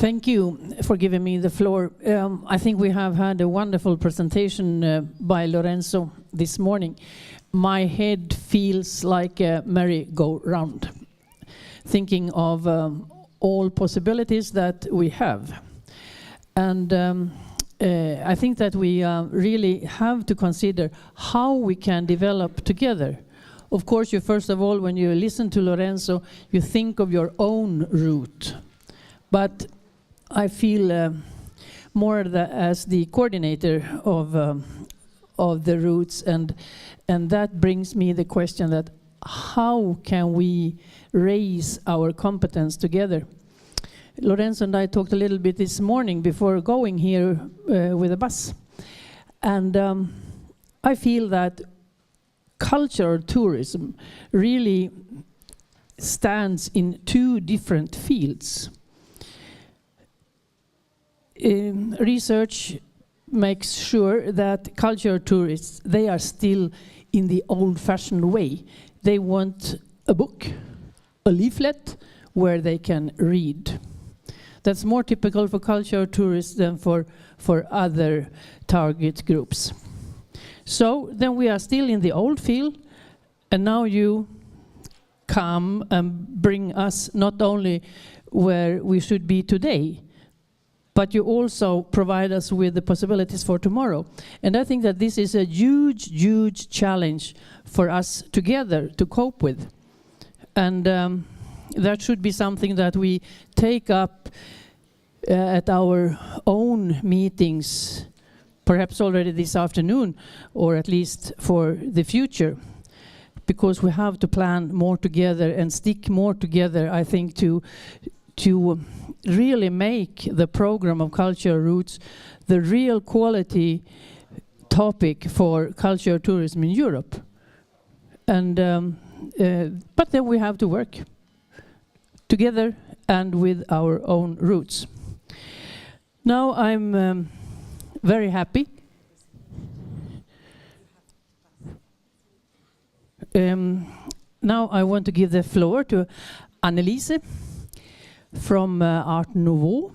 Thank you for giving me the floor. I think we have had a wonderful presentation by Lorenzo this morning. My head feels like a merry-go-round, thinking of all possibilities that we have. And I think that we really have to consider how we can develop together. Of course, you first of all, when you listen to Lorenzo, you think of your own route. But I feel more as the coordinator of the routes, and that brings me the question that how can we raise our competence together? Lorenzo and I talked a little bit this morning before going here with a bus, and I feel that cultural tourism really stands in two different fields. Research makes sure that cultural tourists, they are still in the old-fashioned way. They want a book, a leaflet, where they can read. That's more typical for cultural tourists than for other target groups. So then we are still in the old field, and now you come and bring us not only where we should be today, but you also provide us with the possibilities for tomorrow. And I think that this is a huge, huge challenge for us together to cope with. And that should be something that we take up at our own meetings, perhaps already this afternoon, or at least for the future. Because we have to plan more together and stick more together, I think, to really make the program of Cultural Roots the real quality topic for cultural tourism in Europe. And but then we have to work together and with our own roots. Now I'm very happy. Now I want to give the floor to Annelise from Art Nouveau,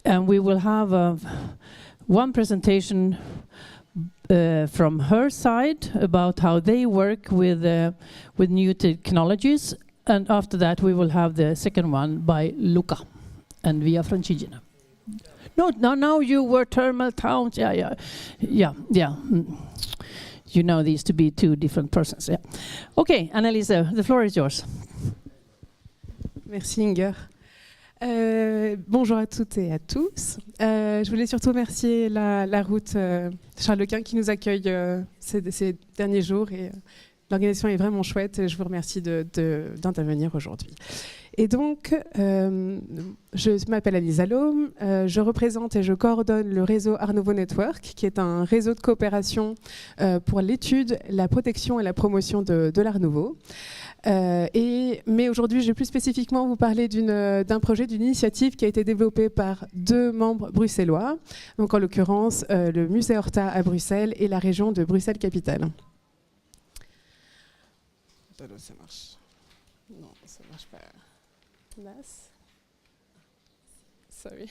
and we will have one presentation from her side about how they work with new technologies, and after that we will have the second one by Luca and Via Francigena. No, you were Thermal Towns. Yeah. You know these to be two different persons. Yeah. Okay, Annelise, the floor is yours. Merci Inger. Bonjour à toutes et à tous. Je voulais surtout remercier la route Charles-Quint qui nous accueille ces derniers jours, et l'organisation est vraiment chouette et je vous remercie d'intervenir aujourd'hui. Et donc, je m'appelle Annelise Allaume, je représente et je coordonne le réseau Art Nouveau Network, qui est un réseau de coopération pour l'étude, la protection et la promotion de l'Art Nouveau. Mais aujourd'hui, je vais plus spécifiquement vous parler d'un projet, d'une initiative qui a été développée par deux membres bruxellois, donc en l'occurrence le Musée Horta à Bruxelles et la région de Bruxelles-Capitale. Ça marche. Non, ça marche pas. Nice. Sorry.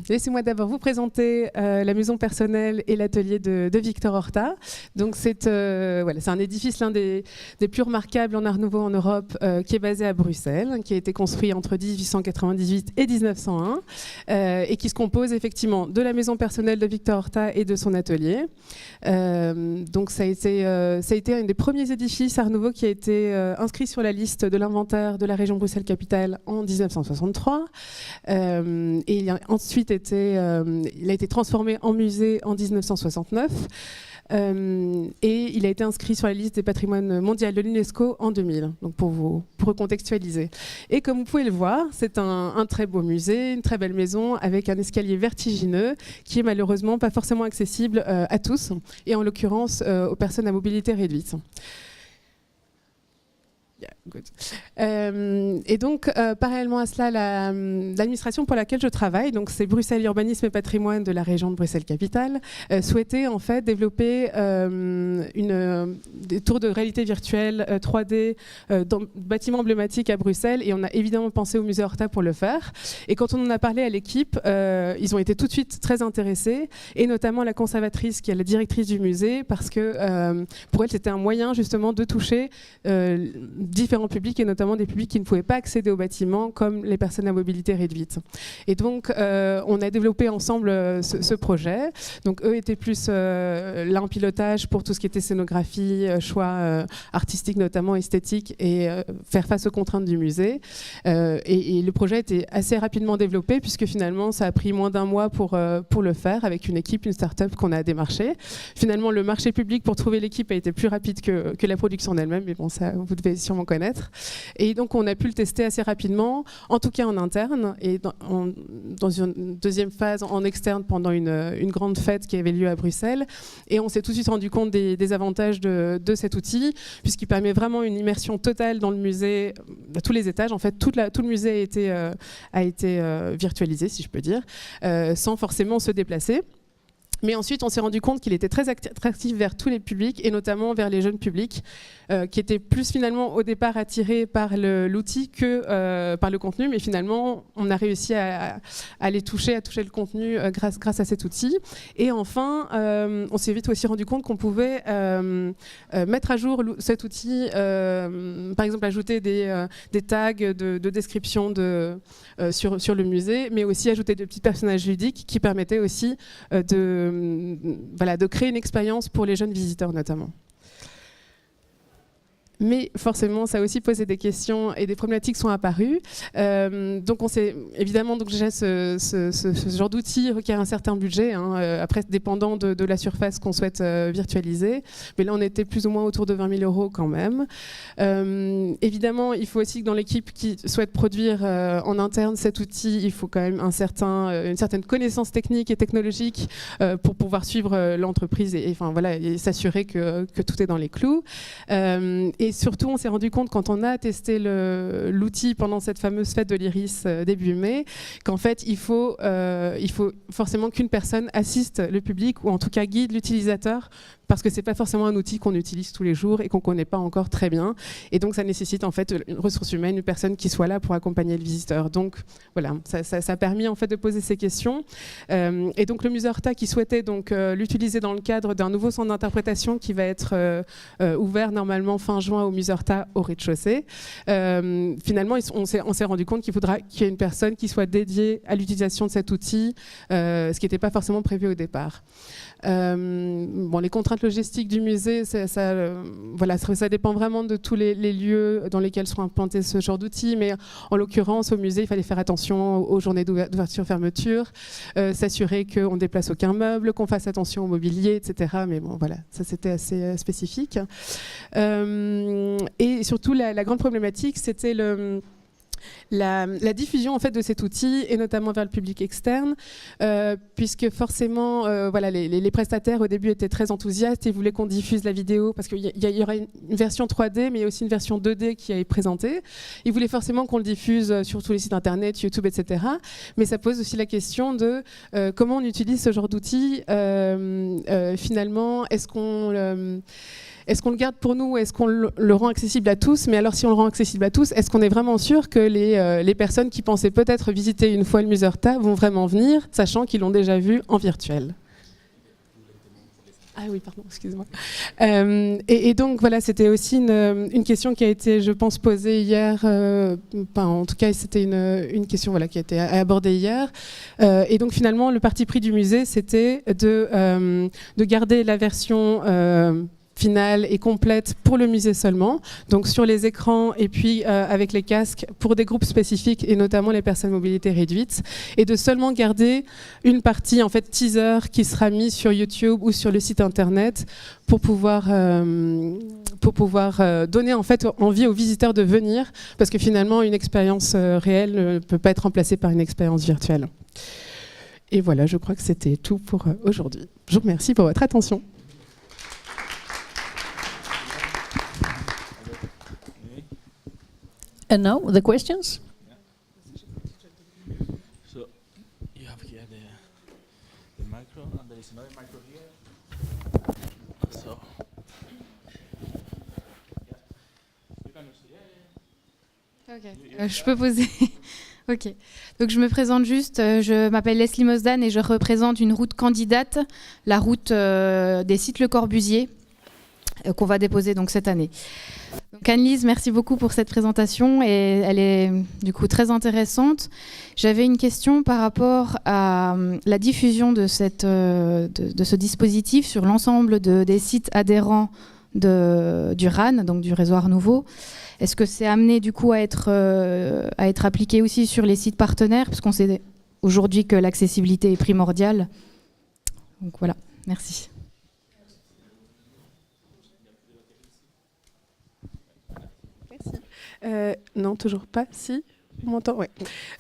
Laissez-moi d'abord vous présenter la maison personnelle et l'atelier de Victor Horta. Donc c'est un édifice, l'un des plus remarquables en art nouveau en Europe, qui est basé à Bruxelles, qui a été construit entre 1898 et 1901 et qui se compose effectivement de la maison personnelle de Victor Horta et de son atelier. Donc ça a été un des premiers édifices art nouveau qui a été inscrit sur la liste de l'inventaire de la région Bruxelles-Capitale en 1963. Et il a ensuite été transformé en musée en 1969 et il a été inscrit sur la liste des patrimoines mondiaux de l'UNESCO en 2000, donc pour recontextualiser. Et comme vous pouvez le voir, c'est un très beau musée, une très belle maison avec un escalier vertigineux qui est malheureusement pas forcément accessible à tous, et en l'occurrence aux personnes à mobilité réduite. Yeah, good. Et donc, parallèlement à cela, l'administration pour laquelle je travaille, donc c'est Bruxelles Urbanisme et Patrimoine de la région de Bruxelles-Capitale, souhaitait en fait développer des tours de réalité virtuelle 3D dans bâtiments emblématiques à Bruxelles, et on a évidemment pensé au musée Horta pour le faire. Et quand on en a parlé à l'équipe, ils ont été tout de suite très intéressés, et notamment la conservatrice qui est la directrice du musée, parce que pour elle c'était un moyen justement de toucher différents publics, et notamment des publics qui ne pouvaient pas accéder au bâtiment, comme les personnes à mobilité réduite. Et donc, on a développé ensemble ce projet. Donc, eux étaient plus là en pilotage pour tout ce qui était scénographie, choix artistique, notamment esthétique, et faire face aux contraintes du musée. Et le projet a été assez rapidement développé, puisque finalement, ça a pris moins d'un mois pour le faire, avec une équipe, une start-up qu'on a démarché. Finalement, le marché public pour trouver l'équipe a été plus rapide que la production en elle-même, mais bon, ça, vous devez sûrement connaître. Et donc, on a pu le tester assez rapidement, en tout cas en interne, et dans une deuxième phase en externe pendant une grande fête qui avait lieu à Bruxelles. Et on s'est tout de suite rendu compte des avantages de cet outil, puisqu'il permet vraiment une immersion totale dans le musée, à tous les étages. En fait, tout le musée a été virtualisé, si je peux dire, sans forcément se déplacer. Mais ensuite, on s'est rendu compte qu'il était très attractif vers tous les publics, et notamment vers les jeunes publics, qui étaient plus finalement au départ attirés par l'outil que par le contenu. Mais finalement, on a réussi à les toucher, à toucher le contenu grâce à cet outil. Et enfin, on s'est vite aussi rendu compte qu'on pouvait mettre à jour cet outil, par exemple ajouter des tags de description sur le musée, mais aussi ajouter de petits personnages ludiques qui permettaient aussi de créer une expérience pour les jeunes visiteurs notamment. Mais forcément, ça a aussi posé des questions et des problématiques sont apparues. Donc, on s'est évidemment, donc déjà, ce genre d'outil requiert un certain budget, hein, après dépendant de la surface qu'on souhaite virtualiser. Mais là, on était plus ou moins autour de 20 000 € quand même. Évidemment, il faut aussi que dans l'équipe qui souhaite produire en interne cet outil, il faut quand même une certaine connaissance technique et technologique pour pouvoir suivre l'entreprise et s'assurer que tout est dans les clous. Et surtout, on s'est rendu compte quand on a testé l'outil pendant cette fameuse fête de l'Iris début mai, qu'en fait, il faut forcément qu'une personne assiste le public ou en tout cas guide l'utilisateur, parce que c'est pas forcément un outil qu'on utilise tous les jours et qu'on connaît pas encore très bien. Et donc, ça nécessite en fait une ressource humaine, une personne qui soit là pour accompagner le visiteur. Donc, voilà, ça a permis en fait de poser ces questions. Et donc, le musée Horta qui souhaitait donc l'utiliser dans le cadre d'un nouveau centre d'interprétation qui va être ouvert normalement fin juin au musée Horta au rez-de-chaussée. Finalement, on s'est rendu compte qu'il faudra qu'il y ait une personne qui soit dédiée à l'utilisation de cet outil, ce qui n'était pas forcément prévu au départ. Les contraintes logistiques du musée, ça dépend vraiment de tous les lieux dans lesquels sont implantés ce genre d'outils, mais en l'occurrence au musée il fallait faire attention aux journées d'ouverture-fermeture, s'assurer qu'on ne déplace aucun meuble, qu'on fasse attention au mobilier, etc. Mais bon voilà, ça c'était assez spécifique. Et surtout la grande problématique c'était la diffusion en fait de cet outil et notamment vers le public externe, puisque forcément les prestataires au début étaient très enthousiastes et voulaient qu'on diffuse la vidéo parce qu'il y aura une version 3D mais il y a aussi une version 2D qui est présentée. Ils voulaient forcément qu'on le diffuse sur tous les sites internet, YouTube, etc. Mais ça pose aussi la question de comment on utilise ce genre d'outil. Finalement, est-ce qu'on le garde pour nous ou est-ce qu'on le rend accessible à tous? Mais alors si on le rend accessible à tous, est-ce qu'on est vraiment sûr que les personnes qui pensaient peut-être visiter une fois le musée Horta vont vraiment venir, sachant qu'ils l'ont déjà vu en virtuel? Ah oui, pardon, excuse-moi. Et donc voilà, c'était aussi une question qui a été, je pense, posée hier. En tout cas, c'était une question qui a été abordée hier. Et donc finalement, le parti pris du musée, c'était de garder la version finale et complète pour le musée seulement, donc sur les écrans et puis avec les casques pour des groupes spécifiques et notamment les personnes à mobilité réduite, et de seulement garder une partie en fait teaser qui sera mise sur YouTube ou sur le site internet pour pouvoir donner en fait envie aux visiteurs de venir, parce que finalement une expérience réelle ne peut pas être remplacée par une expérience virtuelle. Et voilà, je crois que c'était tout pour aujourd'hui. Je vous remercie pour votre attention. And now the questions. So you have here the micro, and there is another micro here. So you can also, Ok, je peux poser. Ok, donc je me présente juste, je m'appelle Leslie Mosdan et je représente une route candidate, la route des sites Le Corbusier, qu'on va déposer donc cette année. Donc Anne-Lise, merci beaucoup pour cette présentation et elle est du coup très intéressante. J'avais une question par rapport à la diffusion de ce dispositif sur l'ensemble des sites adhérents du RAN, donc du réseau Art Nouveau. Est-ce que c'est amené du coup à être appliqué aussi sur les sites partenaires, parce qu'on sait aujourd'hui que l'accessibilité est primordiale. Donc voilà, merci. Non, toujours pas. Si, on m'entend. Ouais.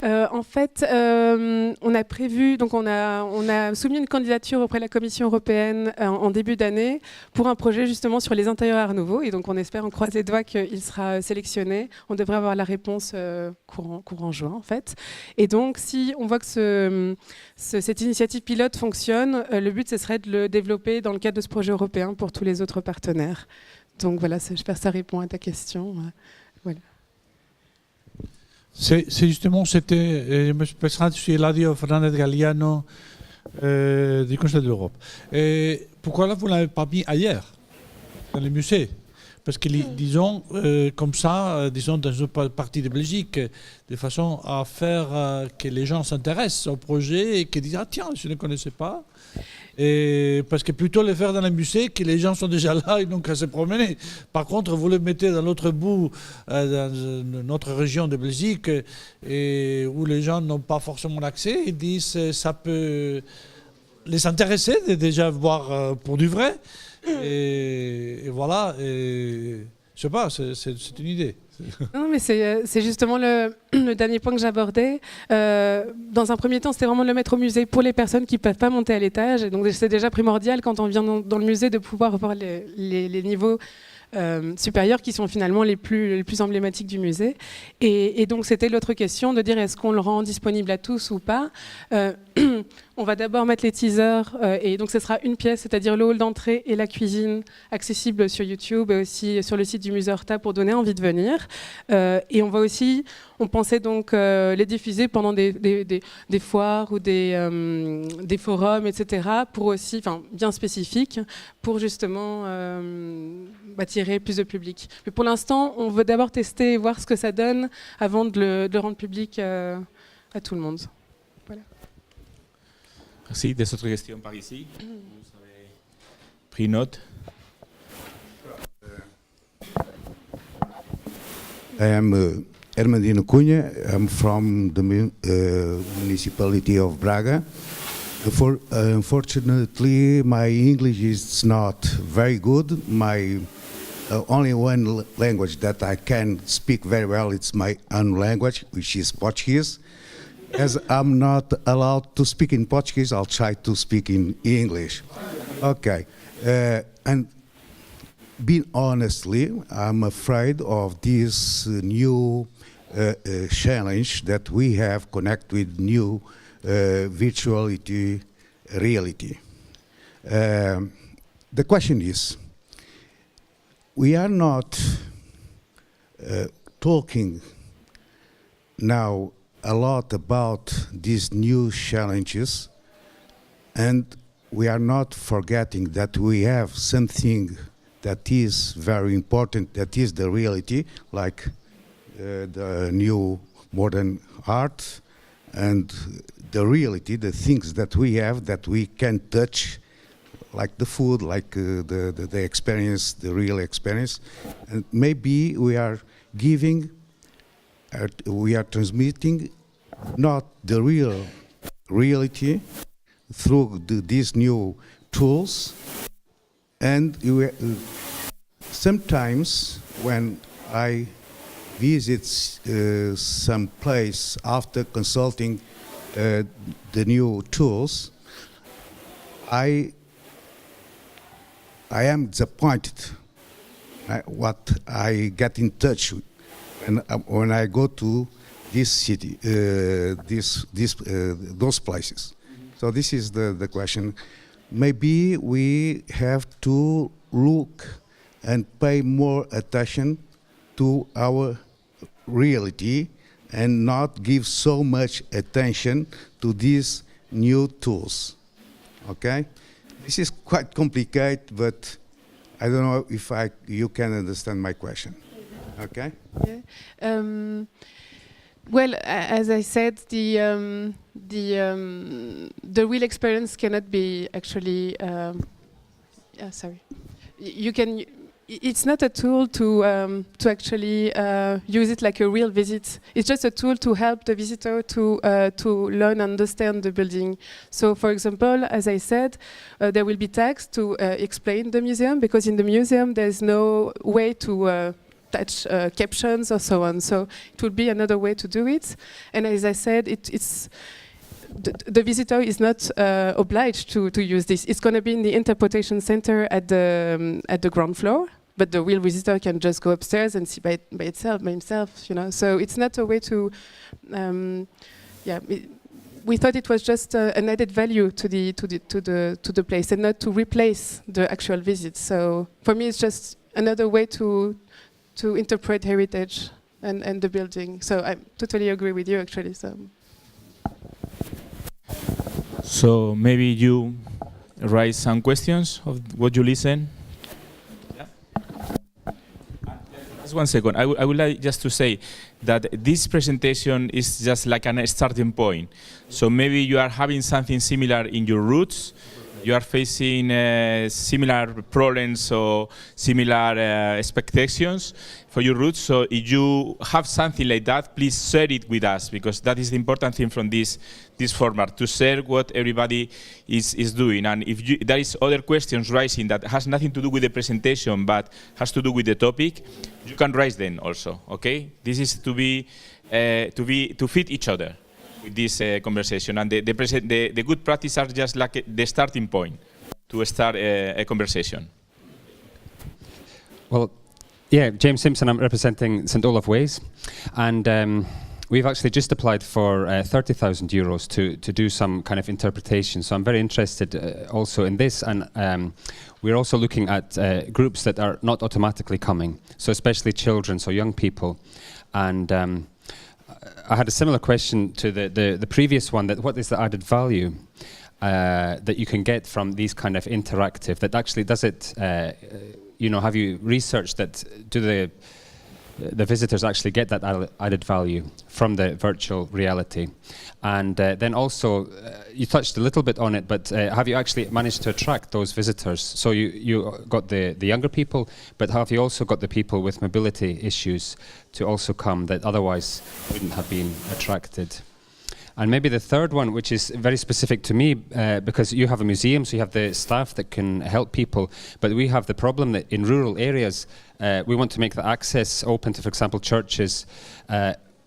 En fait, on a prévu, donc on a soumis une candidature auprès de la Commission européenne en début d'année pour un projet justement sur les intérieurs Art Nouveau. Et donc on espère, on croise les doigts qu'il sera sélectionné. On devrait avoir la réponse courant juin en fait. Et donc si on voit que cette initiative pilote fonctionne, le but ce serait de le développer dans le cadre de ce projet européen pour tous les autres partenaires. Donc voilà, j'espère que ça répond à ta question. Voilà. C'est justement, je me présente, je suis Eladio Fernandez Galliano du Conseil de l'Europe. Pourquoi là, vous ne l'avez pas mis ailleurs, dans les musées? Parce que, disons, comme ça, disons, dans une partie de Belgique, de façon à faire que les gens s'intéressent au projet et qu'ils disent « Ah tiens, je ne connaissais pas ». Et parce que plutôt le faire dans les musées, que les gens sont déjà là, ils n'ont qu'à se promener. Par contre, vous le mettez dans l'autre bout, dans notre région de Belgique, et où les gens n'ont pas forcément l'accès, ils disent ça peut les intéresser de déjà voir pour du vrai. Et voilà, et, je sais pas, c'est une idée. Non, mais c'est justement le dernier point que j'abordais. Dans un premier temps, c'était vraiment de le mettre au musée pour les personnes qui ne peuvent pas monter à l'étage. Et donc, c'est déjà primordial quand on vient dans le musée de pouvoir voir les niveaux supérieurs qui sont finalement les plus emblématiques du musée. Et donc, c'était l'autre question de dire est-ce qu'on le rend disponible à tous ou pas. On va d'abord mettre les teasers et donc ce sera une pièce, c'est-à-dire le hall d'entrée et la cuisine accessible sur YouTube et aussi sur le site du musée Horta pour donner envie de venir. Et on va aussi, on pensait donc les diffuser pendant des foires ou des forums, etc. pour aussi, enfin bien spécifiques, pour justement attirer plus de public. Mais pour l'instant, on veut d'abord tester et voir ce que ça donne avant de le rendre public à tout le monde. Voilà. Merci. Des autres questions par ici? Vous avez pris note? I am Hermandino Cunha. I'm from the municipality of Braga. Unfortunately, my English is not very good. My only one language that I can speak very well, it's my own language, which is Portuguese. As I'm not allowed to speak in Portuguese, I'll try to speak in English. Okay. And being honestly, I'm afraid of this new challenge that we have connect with new virtuality reality. The question is, we are not talking now a lot about these new challenges, and we are not forgetting that we have something that is very important, that is the reality, like the new modern art, and the reality, the things that we have that we can touch, like the food, like the experience, the real experience. And maybe we are giving, we are transmitting not the real reality through these new tools. And sometimes when I visit some place after consulting the new tools, I am disappointed what I get in touch with. and when I go to this city, those places. So this is the question. Maybe we have to look and pay more attention to our reality and not give so much attention to these new tools. Okay? This is quite complicated, but I don't know if you can understand my question. Okay? Yeah. Well, as I said, the real experience cannot be actually. Sorry, you can. It's not a tool to actually use it like a real visit. It's just a tool to help the visitor to learn and understand the building. So, for example, as I said, there will be text to explain the museum, because in the museum there's no way to touch captions or so on. So it would be another way to do it. And as I said, it's the visitor is not obliged to use this. It's going to be in the interpretation center at the ground floor, but the real visitor can just go upstairs and see by himself, you know. So it's not a way to, we thought it was just an added value to the place and not to replace the actual visit. So for me, it's just another way to interpret heritage and the building. So I totally agree with you, actually. So maybe you raise some questions of what you listen. Yeah. Just 1 second. I would like just to say that this presentation is just like a starting point. So maybe you are having something similar in your roots. You are facing similar problems or similar expectations for your roots. So if you have something like that, please share it with us, because that is the important thing from this format, to share what everybody is doing. And if there is other questions rising that has nothing to do with the presentation but has to do with the topic, you can raise them also. Okay? This is to fit each other with this conversation, and the good practice are just like the starting point to start a conversation. Well, yeah, James Simpson, I'm representing St Olaf Ways, and we've actually just applied for €30,000 to do some kind of interpretation. So I'm very interested also in this, and we're also looking at groups that are not automatically coming, so especially children, so young people, and I had a similar question to the previous one, that what is the added value that you can get from these kind of interactive, that actually does it, have you researched that, do the visitors actually get that added value from the virtual reality? And then also, you touched a little bit on it, but have you actually managed to attract those visitors? So you got the younger people, but have you also got the people with mobility issues to also come that otherwise wouldn't have been attracted? And maybe the third one, which is very specific to me, because you have a museum, so you have the staff that can help people, but we have the problem that in rural areas, we want to make the access open to, for example, churches,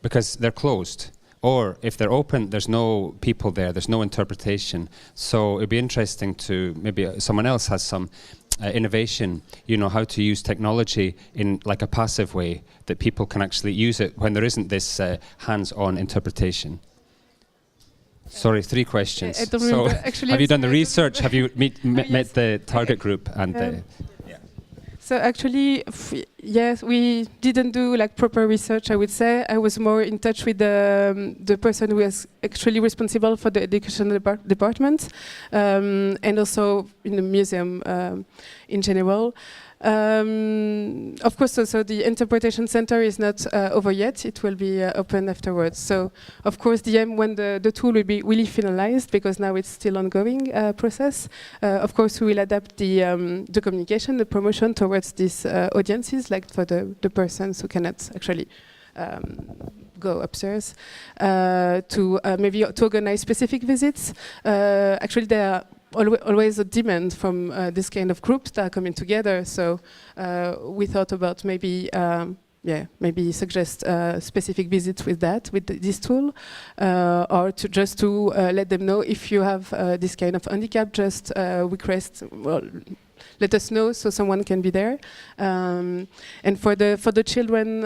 because they're closed. Or if they're open, there's no people there, there's no interpretation. So it'd be interesting to, maybe someone else has some innovation, how to use technology in like a passive way, that people can actually use it when there isn't this hands-on interpretation. Sorry, 3 questions. I don't so remember. Actually, have you done the research? Have you met the target group? And So actually, yes, we didn't do like proper research, I would say. I was more in touch with the person who is actually responsible for the education department, and also in the museum in general. Of course, so the interpretation center is not over yet. It will be open afterwards. So, of course, when the tool will be really finalized, because now it's still ongoing process. Of course, we will adapt the communication, the promotion towards these audiences, like for the persons who cannot actually go upstairs, to maybe to organize specific visits. Actually, there are always a demand from this kind of groups that are coming together. So we thought about maybe suggest specific visits with this tool, or to let them know if you have this kind of handicap, just request. Well, let us know so someone can be there. And for the children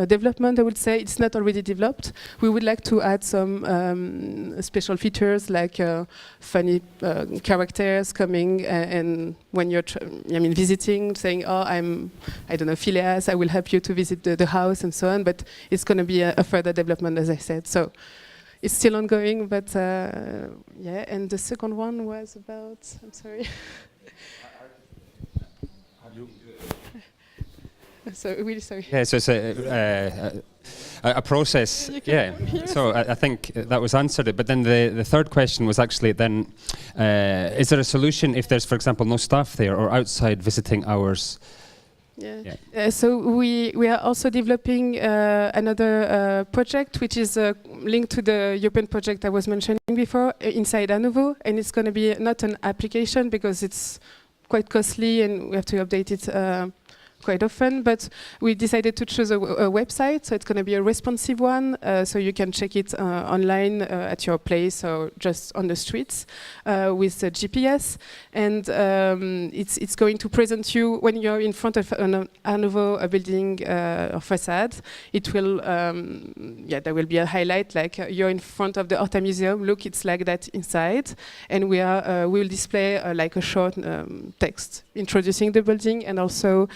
development, I would say it's not already developed. We would like to add some special features like funny characters coming and when you're visiting, saying, "Oh, I don't know, Phileas, I will help you to visit the house," and so on. But it's going to be a further development, as I said. So it's still ongoing, but yeah. And the second one was about. I'm sorry. So really sorry. Yeah, so it's a process. Yeah. So I think that was answered. But then the third question was actually then, is there a solution if there's, for example, no staff there or outside visiting hours? Yeah. So we are also developing another project which is linked to the European project I was mentioning before, inside Anuvo, and it's going to be not an application because it's quite costly and we have to update it quite often, but we decided to choose a website, so it's going to be a responsive one, so you can check it online at your place or just on the streets with the GPS, and it's going to present you when you're in front of an Anuvo building or facade. It will, there will be a highlight like you're in front of the Horta Museum. Look, it's like that inside, and we will display like a short text introducing the building and also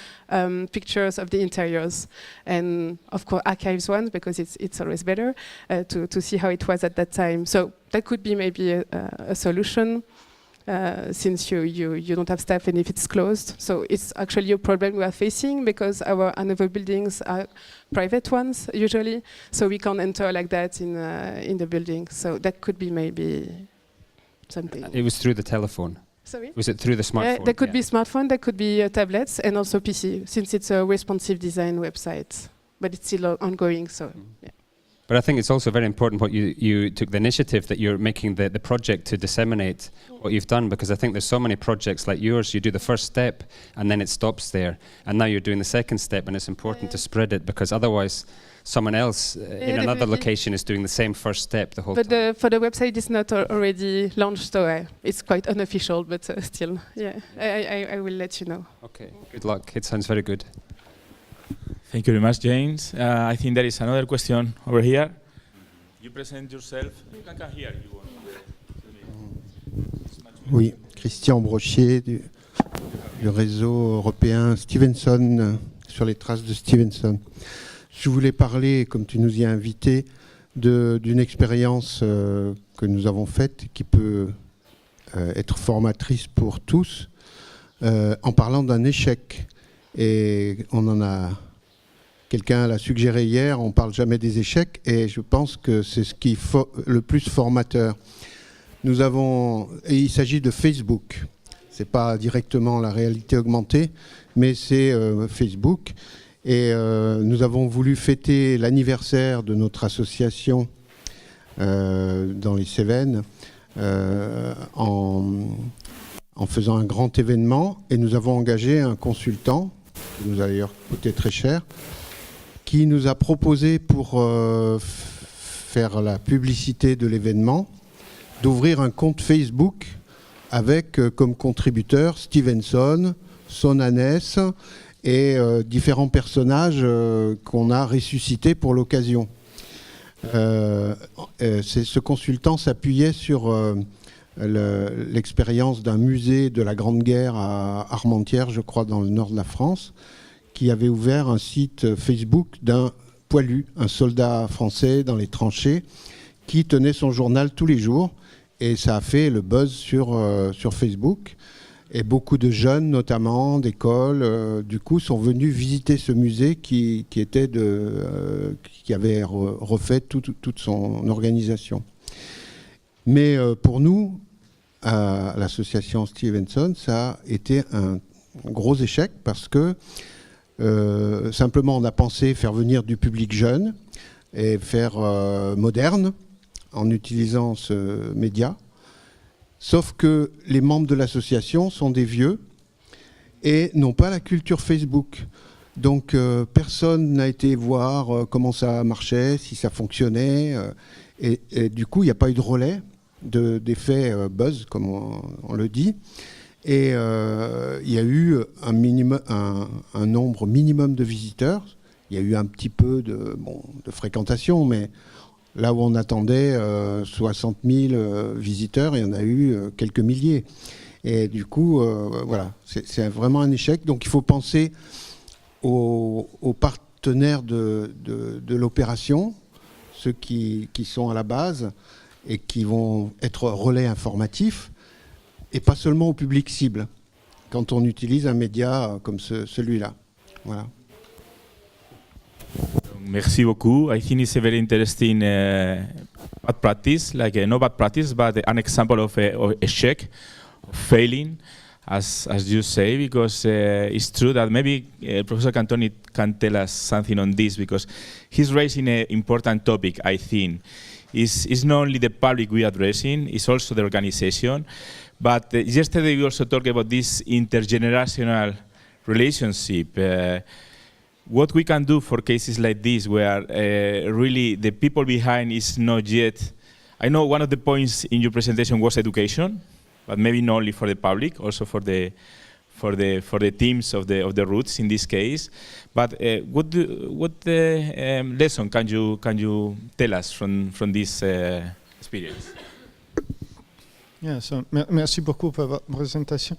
pictures of the interiors, and of course archives ones because it's always better to see how it was at that time. So that could be maybe a solution since you don't have staff and if it's closed. So it's actually a problem we are facing because our Anuvo buildings are private ones usually, so we can't enter like that in the building. So that could be maybe something. It was through the telephone. Sorry? Was it through the smartphone? There could be smartphone, there could be tablets, and also PC, since it's a responsive design website. But it's still ongoing, so yeah. But I think it's also very important what you took the initiative that you're making the project to disseminate what you've done, because I think there's so many projects like yours, you do the first step and then it stops there. And now you're doing the second step and it's important to spread it, because otherwise someone else in another location is doing the same first step the whole time. But for the website, it's not already launched, so it's quite unofficial, but still, yeah, I will let you know. Okay, good luck. It sounds very good. Thank you very much, James. I think there is another question over here. You present yourself. You can come here if you want. Oui, Christian Brochier du réseau européen Stevenson, sur les traces de Stevenson. Je voulais parler, comme tu nous y as invité, d'une expérience que nous avons faite qui peut être formatrice pour tous, en parlant d'un échec. Et on en a... Quelqu'un l'a suggéré hier, on ne parle jamais des échecs, et je pense que c'est ce qui est le plus formateur. Et il s'agit de Facebook. Ce n'est pas directement la réalité augmentée, mais c'est Facebook. Et nous avons voulu fêter l'anniversaire de notre association dans les Cévennes en faisant un grand événement. Et nous avons engagé un consultant, qui nous a d'ailleurs coûté très cher, qui nous a proposé, pour faire la publicité de l'événement, d'ouvrir un compte Facebook avec comme contributeurs Stevenson, Sonanes et différents personnages qu'on a ressuscités pour l'occasion. Ce consultant s'appuyait sur l'expérience d'un musée de la Grande Guerre à Armentières, je crois, dans le nord de la France, qui avait ouvert un site Facebook d'un poilu, un soldat français dans les tranchées, qui tenait son journal tous les jours. Et ça a fait le buzz sur Facebook. Et beaucoup de jeunes, notamment d'école, du coup, sont venus visiter ce musée qui avait refait toute son organisation. Mais pour nous, à l'association Stevenson, ça a été un gros échec parce que simplement, on a pensé faire venir du public jeune et faire moderne en utilisant ce média. Sauf que les membres de l'association sont des vieux et n'ont pas la culture Facebook. Donc, personne n'a été voir comment ça marchait, si ça fonctionnait. Et du coup, il n'y a pas eu de relais. d'effet buzz, comme on le dit. Et il y a eu un nombre minimum de visiteurs. Il y a eu un petit peu de fréquentation, mais là où on attendait 60 000 visiteurs, il y en a eu quelques milliers. Et du coup, voilà, c'est vraiment un échec. Donc il faut penser aux partenaires de l'opération, ceux qui sont à la base et qui vont être relais informatifs, et pas seulement au public cible, quand on utilise un média comme celui-là. Voilà. Merci beaucoup. I think it's a very interesting bad practice, like no bad practice, but an example of a check, of failing, as you say, because it's true that maybe Professor Cantoni can tell us something on this, because he's raising an important topic, I think. It's not only the public we are addressing, it's also the organization. But yesterday we also talked about this intergenerational relationship. What we can do for cases like this, where really the people behind is not yet. I know one of the points in your presentation was education, but maybe not only for the public, also for the teams of the roots in this case. But what lesson can you tell us from this experience? Yeah, so merci beaucoup pour votre présentation.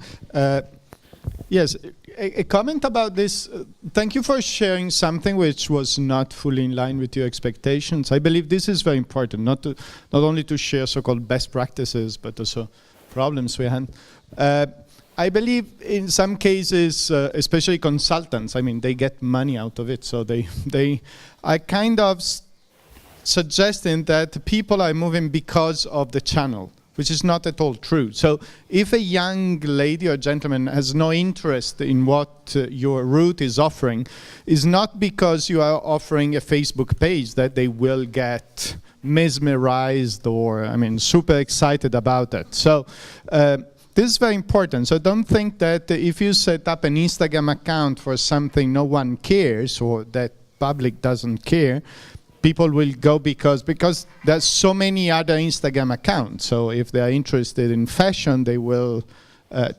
Yes, a comment about this. Thank you for sharing something which was not fully in line with your expectations. I believe this is very important, not only to share so-called best practices, but also problems we had. I believe in some cases, especially consultants, I mean, they get money out of it, so they are kind of suggesting that people are moving because of the channel, which is not at all true. So if a young lady or gentleman has no interest in what your route is offering, is not because you are offering a Facebook page that they will get mesmerized or, I mean, super excited about it. So this is very important. So don't think that if you set up an Instagram account for something no one cares or that public doesn't care, people will go because there's so many other Instagram accounts. So if they are interested in fashion, they will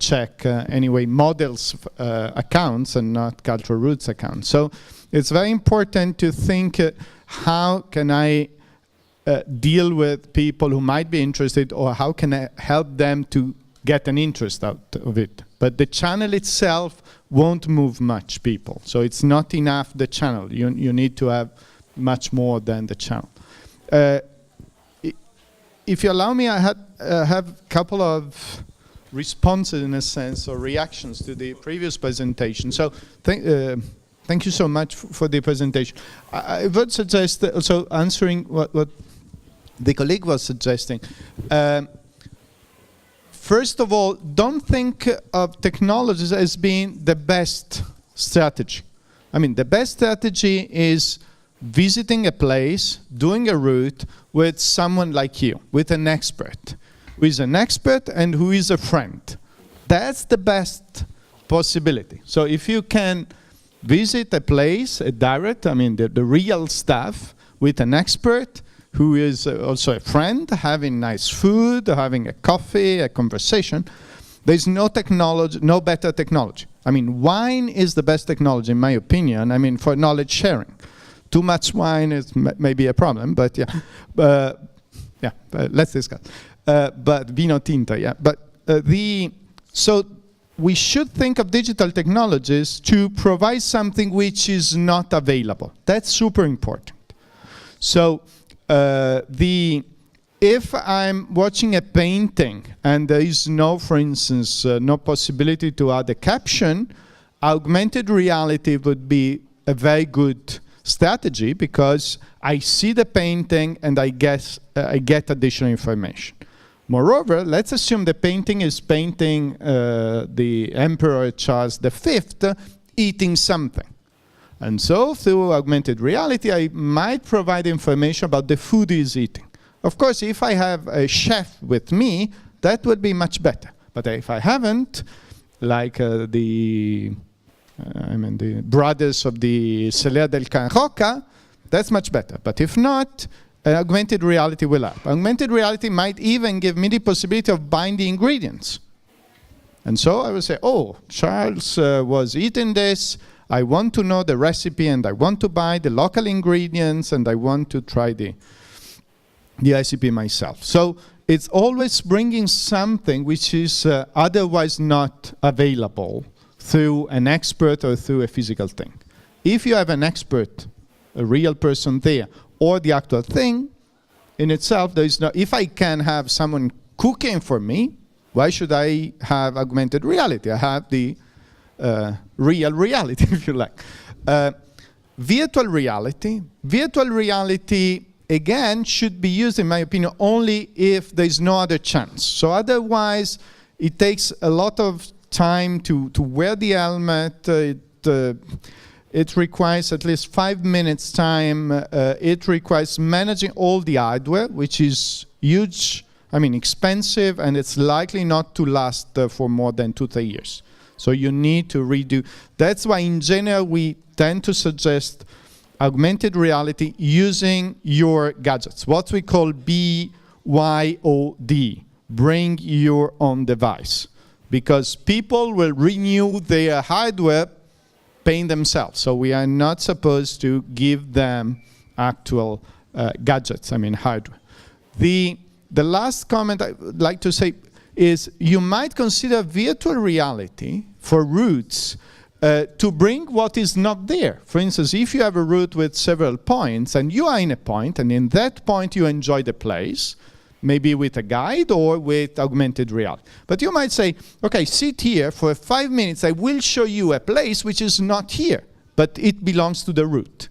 check anyway models accounts and not cultural roots accounts. So it's very important to think how can I deal with people who might be interested, or how can I help them to get an interest out of it. But the channel itself won't move much people. So it's not enough the channel. You need to have much more than the channel. If you allow me, I have a couple of responses in a sense, or reactions to the previous presentation. So thank you so much for the presentation. I would suggest also answering what the colleague was suggesting. First of all, don't think of technologies as being the best strategy. I mean, the best strategy is visiting a place, doing a route with someone like you, with an expert, who is an expert and who is a friend. That's the best possibility. So if you can visit a place, direct, I mean, the real stuff, with an expert, who is also a friend, having nice food, having a coffee, a conversation. There's no technology, no better technology. I mean, wine is the best technology, in my opinion, I mean, for knowledge sharing. Too much wine is maybe a problem, but yeah. Let's discuss. But vino tinto, yeah. But so we should think of digital technologies to provide something which is not available. That's super important. So if I'm watching a painting and there is no, for instance, no possibility to add a caption, augmented reality would be a very good strategy, because I see the painting and I get additional information. Moreover, let's assume the painting is painting the Emperor Charles V eating something. And so through augmented reality, I might provide information about the food he's eating. Of course, if I have a chef with me, that would be much better. But if I haven't, like the brothers of the Celer del Can Roca, that's much better. But if not, augmented reality will help. Augmented reality might even give me the possibility of buying the ingredients. And so I will say, oh, Charles was eating this, I want to know the recipe and I want to buy the local ingredients and I want to try the recipe myself. So it's always bringing something which is otherwise not available through an expert or through a physical thing. If you have an expert, a real person there, or the actual thing in itself, there is no, if I can have someone cooking for me, why should I have augmented reality? I have the real reality, if you like. Virtual reality again should be used, in my opinion, only if there's no other chance. So otherwise, it takes a lot of time to wear the helmet. It requires at least 5 minutes time. It requires managing all the hardware, which is huge, expensive, and it's likely not to last for more than 2-3 years. So you need to redo. That's why in general we tend to suggest augmented reality using your gadgets, what we call BYOD, bring your own device. Because people will renew their hardware paying themselves. So we are not supposed to give them actual gadgets, hardware. The last comment I would like to say is you might consider virtual reality for routes to bring what is not there. For instance, if you have a route with several points and you are in a point and in that point you enjoy the place, maybe with a guide or with augmented reality. But you might say, okay, sit here for 5 minutes, I will show you a place which is not here, but it belongs to the route.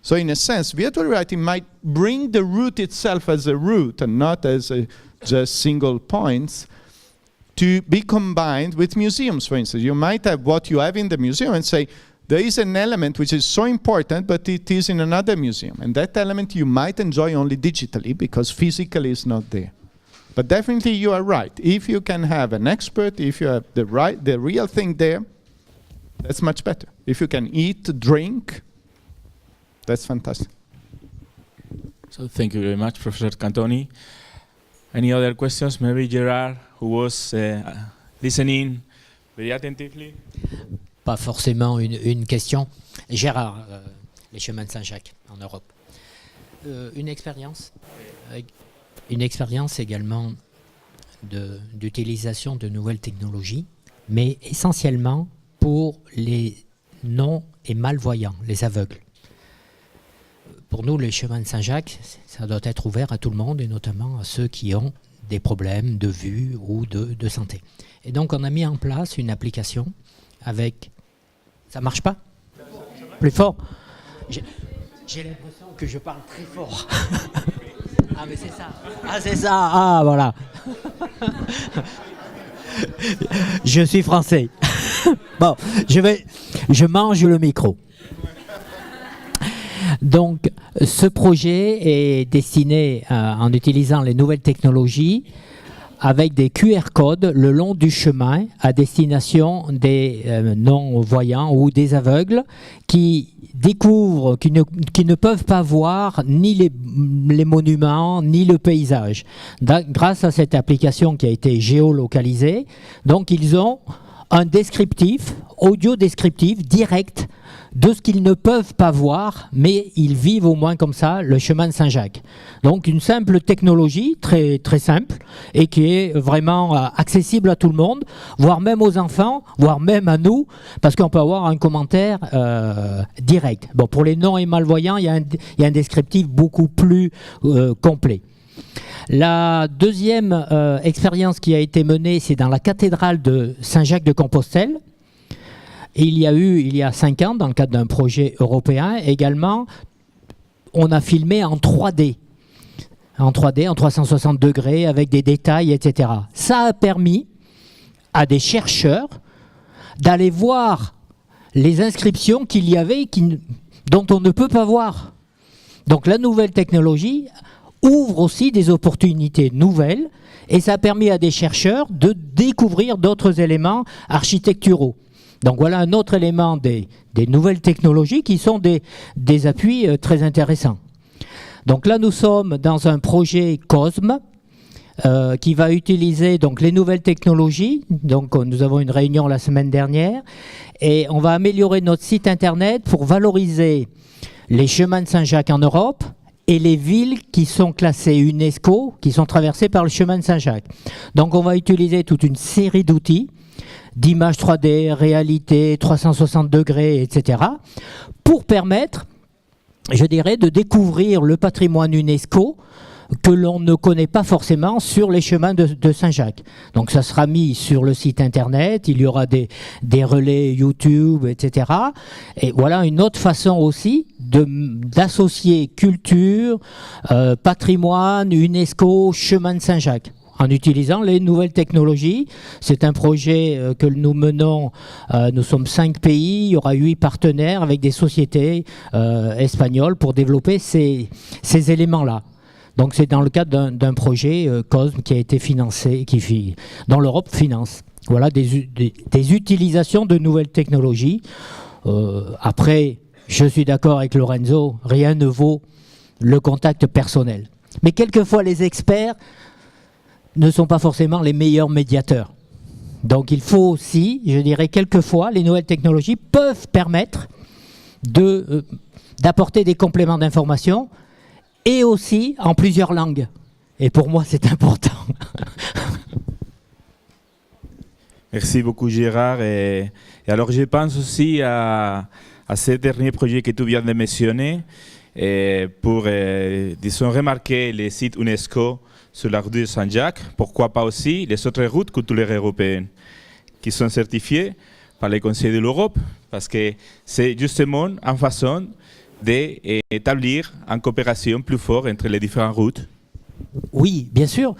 So in a sense, virtual reality might bring the route itself as a route and not as just single points to be combined with museums, for instance. You might have what you have in the museum and say, there is an element which is so important, but it is in another museum. And that element you might enjoy only digitally because physically it's not there. But definitely you are right. If you can have an expert, if you have the real thing there, that's much better. If you can eat, drink, that's fantastic. So thank you very much, Professor Cantoni. Any other questions? Maybe Gerard, who was listening very attentively. Pas forcément une question. Gérard, les chemins de Saint-Jacques en Europe. Une expérience également d'utilisation de nouvelles technologies, mais essentiellement pour les non- et malvoyants, les aveugles. Pour nous, les chemins de Saint-Jacques, ça doit être ouvert à tout le monde et notamment à ceux qui ont des problèmes de vue ou de santé. Et donc, on a mis en place une application avec... Ça marche pas? Plus fort? J'ai l'impression que je parle très fort. Ah, mais c'est ça. Ah, c'est ça. Ah, voilà. Je suis français. Bon, je mange le micro. Donc, ce projet est destiné, en utilisant les nouvelles technologies, avec des QR codes le long du chemin à destination des non-voyants ou des aveugles qui découvrent, qui ne peuvent pas voir ni les monuments, ni le paysage. Grâce à cette application qui a été géolocalisée, donc ils ont un descriptif, audio descriptif direct de ce qu'ils ne peuvent pas voir, mais ils vivent au moins comme ça le chemin de Saint-Jacques. Donc une simple technologie, très, très simple, et qui est vraiment accessible à tout le monde, voire même aux enfants, voire même à nous, parce qu'on peut avoir un commentaire direct. Bon, pour les non et malvoyants, il y a un descriptif beaucoup plus complet. La deuxième expérience qui a été menée, c'est dans la cathédrale de Saint-Jacques-de-Compostelle. Et il y a 5 ans, dans le cadre d'un projet européen, également, on a filmé en 3D. En 3D, en 360 degrés, avec des détails, etc. Ça a permis à des chercheurs d'aller voir les inscriptions qu'il y avait dont on ne peut pas voir. Donc la nouvelle technologie ouvre aussi des opportunités nouvelles et ça a permis à des chercheurs de découvrir d'autres éléments architecturaux. Donc voilà un autre élément des nouvelles technologies qui sont des appuis très intéressants. Donc là, nous sommes dans un projet COSME qui va utiliser donc les nouvelles technologies. Donc nous avons une réunion la semaine dernière et on va améliorer notre site internet pour valoriser les chemins de Saint-Jacques en Europe et les villes qui sont classées UNESCO, qui sont traversées par le chemin de Saint-Jacques. Donc on va utiliser toute une série d'outils, d'images 3D, réalité, 360 degrés, etc., pour permettre, je dirais, de découvrir le patrimoine UNESCO que l'on ne connaît pas forcément sur les chemins de Saint-Jacques. Donc ça sera mis sur le site internet, il y aura des relais YouTube, etc. Et voilà une autre façon aussi d'associer culture, patrimoine, UNESCO, chemin de Saint-Jacques, en utilisant les nouvelles technologies. C'est un projet que nous menons, nous sommes 5 pays, il y aura 8 partenaires avec des sociétés espagnoles pour développer ces éléments-là. Donc c'est dans le cadre d'un projet COSME qui a été financé, dont l'Europe finance. Voilà des utilisations de nouvelles technologies. Après, je suis d'accord avec Lorenzo, rien ne vaut le contact personnel. Mais quelquefois les experts ne sont pas forcément les meilleurs médiateurs. Donc il faut aussi, je dirais quelquefois, les nouvelles technologies peuvent permettre d'apporter des compléments d'information et aussi en plusieurs langues. Et pour moi, c'est important. Merci beaucoup Gérard. Et alors je pense aussi à ce dernier projet que tu viens de mentionner pour, disons, remarquer les sites UNESCO sur la route de Saint-Jacques. Pourquoi pas aussi les autres routes culturelles européennes qui sont certifiées par le Conseil de l'Europe, parce que c'est justement une façon d'établir une coopération plus forte entre les différentes routes. Oui, bien sûr.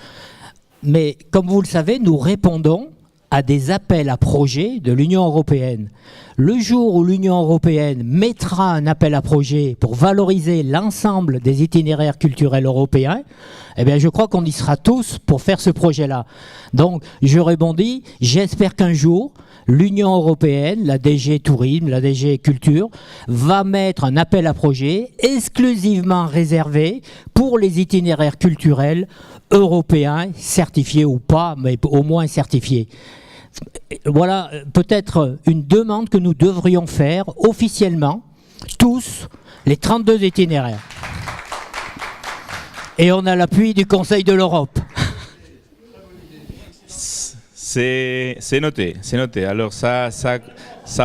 Mais comme vous le savez, nous répondons à des appels à projets de l'Union européenne. Le jour où l'Union européenne mettra un appel à projet pour valoriser l'ensemble des itinéraires culturels européens, eh bien, je crois qu'on y sera tous pour faire ce projet-là. Donc, je rebondis, j'espère qu'un jour, l'Union européenne, la DG Tourisme, la DG Culture, va mettre un appel à projet exclusivement réservé pour les itinéraires culturels européens, certifiés ou pas, mais au moins certifiés. Voilà peut-être une demande que nous devrions faire officiellement, tous, les 32 itinéraires. Et on a l'appui du Conseil de l'Europe. C'est noté, c'est noté. Alors ça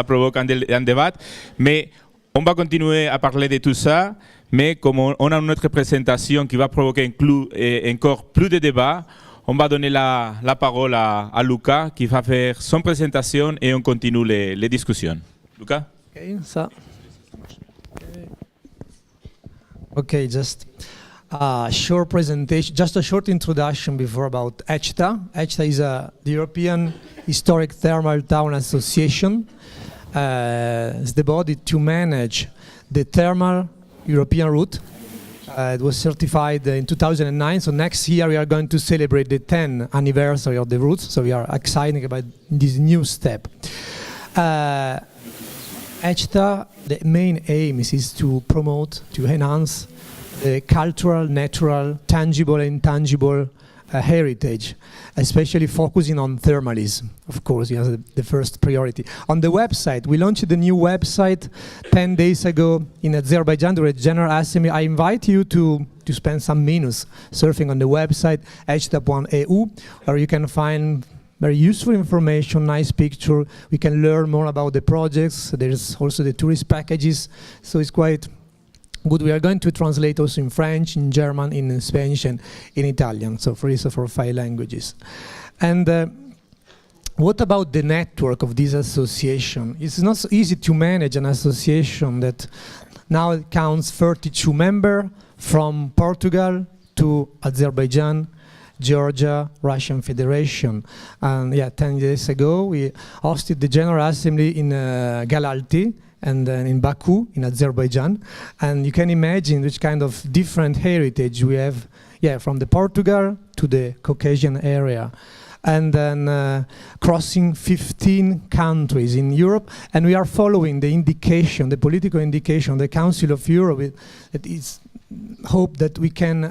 provoque un débat, mais on va continuer à parler de tout ça, mais comme on a une autre présentation qui va provoquer encore plus de débats, on va donner la parole à Luca qui va faire son présentation et on continue les discussions. Luca? Okay, just a short presentation, just a short introduction before about ECTA. ECTA is the European Historic Thermal Town Association. It's the body to manage the thermal European route. It was certified in 2009, so next year we are going to celebrate the 10th anniversary of the route, so we are excited about this new step. ECTA, the main aim is to promote, to enhance the cultural, natural, tangible and intangible heritage, especially focusing on thermalism, of course, the first priority. On the website, we launched the new website 10 days ago in Azerbaijan during General Assembly. I invite you to spend some minutes surfing on the website, ecta.eu, where you can find very useful information, nice picture. We can learn more about the projects. There's also the tourist packages, so it's quite good. We are going to translate also in French, in German, in Spanish, and in Italian, so for 5 languages. And what about the network of this association? It's not so easy to manage an association that now it counts 32 members from Portugal to Azerbaijan, Georgia, Russian Federation. And 10 days ago, we hosted the General Assembly in Galalti, and then in Baku, in Azerbaijan. And you can imagine which kind of different heritage we have, from the Portugal to the Caucasian area. And then crossing 15 countries in Europe. And we are following the indication, the political indication, the Council of Europe, that is hope that we can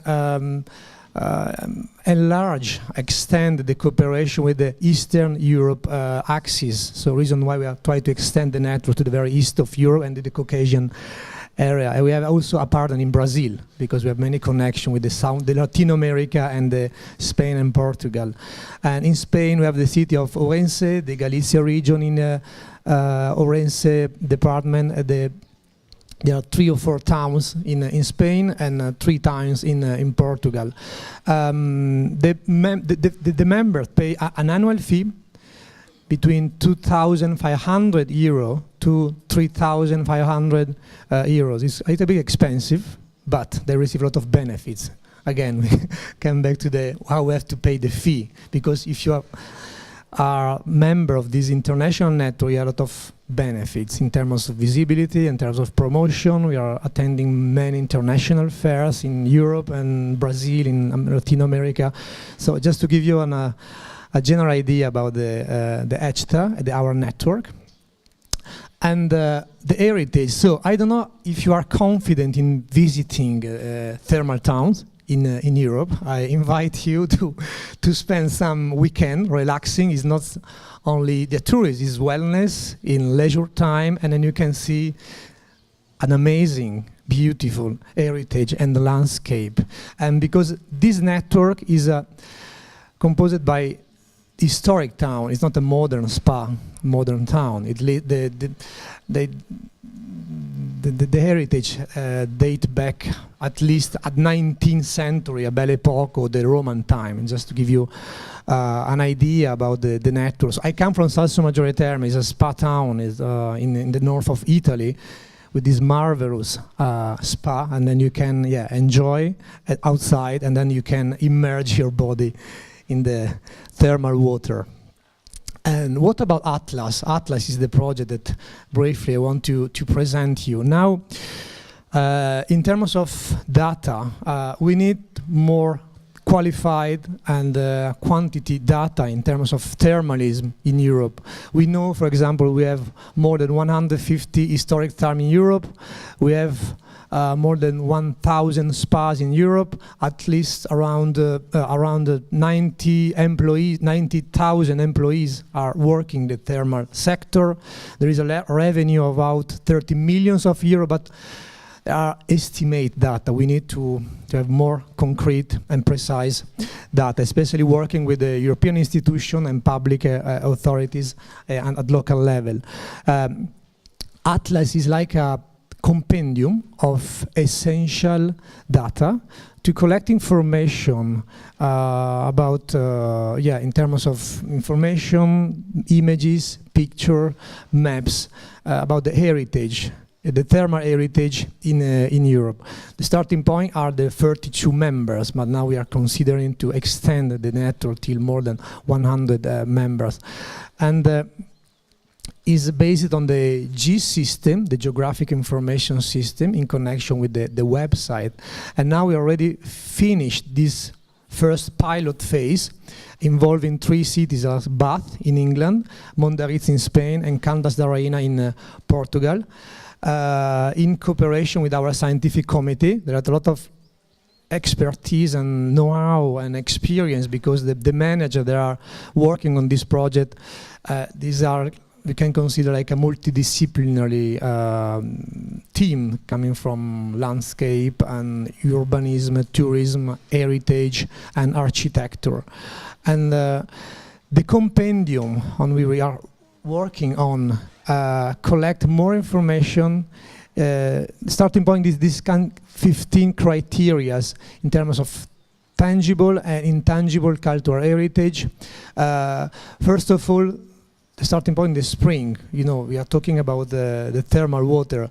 extend the cooperation with the Eastern Europe axis. So reason why we are trying to extend the network to the very east of Europe and the Caucasian area. And we have also a partner in Brazil, because we have many connections with the Latin America and the Spain and Portugal. And in Spain we have the city of Orense, the Galicia region in Orense department. There are 3 or 4 towns in Spain and 3 towns in Portugal. The members pay an annual fee between 2,500 euro to 3,500 euros. It's a little bit expensive, but they receive a lot of benefits. Again, we come back to how we have to pay the fee, because if you are a member of this international network, you have a lot of benefits in terms of visibility, in terms of promotion. We are attending many international fairs in Europe and Brazil, in Latin America. So just to give you a general idea about the ECTA, our network, and the heritage. So I don't know if you are confident in visiting thermal towns in Europe. I invite you to spend some weekend relaxing. It's not only the tourism, it's wellness in leisure time, and then you can see an amazing, beautiful heritage and the landscape. And because this network is composed by historic town, it's not a modern modern town. The heritage date back at least at 19th century, a Belle Époque, or the Roman time, and just to give you an idea about the networks. I come from Salso Maggiore Terme. It's a spa town, is in the north of Italy, with this marvelous spa, and then you can enjoy outside, and then you can immerse your body in the thermal water. And what about Atlas? Atlas is the project that briefly I want to present you. Now, in terms of data, we need more qualified and quantity data in terms of thermalism in Europe. We know, for example, we have more than 150 historic therm in Europe. We have more than 1,000 spas in Europe, at least around 90,000 employees are working the thermal sector. There is a revenue of about 30 million euros, but there are estimate data. We need to have more concrete and precise data, especially working with the European institution and public authorities and at local level. Atlas is like a compendium of essential data to collect information about, in terms of information, images, picture, maps, about the heritage, the thermal heritage in Europe. The starting point are the 32 members, but now we are considering to extend the network till more than 100 members. And is based on the GIS system, the Geographic Information System, in connection with the website. And now we already finished this first pilot phase involving 3 cities as Bath in England, Mondariz in Spain, and Caldas da Rainha in Portugal. In cooperation with our scientific committee, there are a lot of expertise and know-how and experience, because the manager that are working on this project, these are, we can consider like a multidisciplinary team coming from landscape and urbanism, tourism, heritage, and architecture. And the compendium on which we are working on collect more information. Starting point is this 15 criteria in terms of tangible and intangible cultural heritage. First of all, the starting point is spring. You know, we are talking about the thermal water.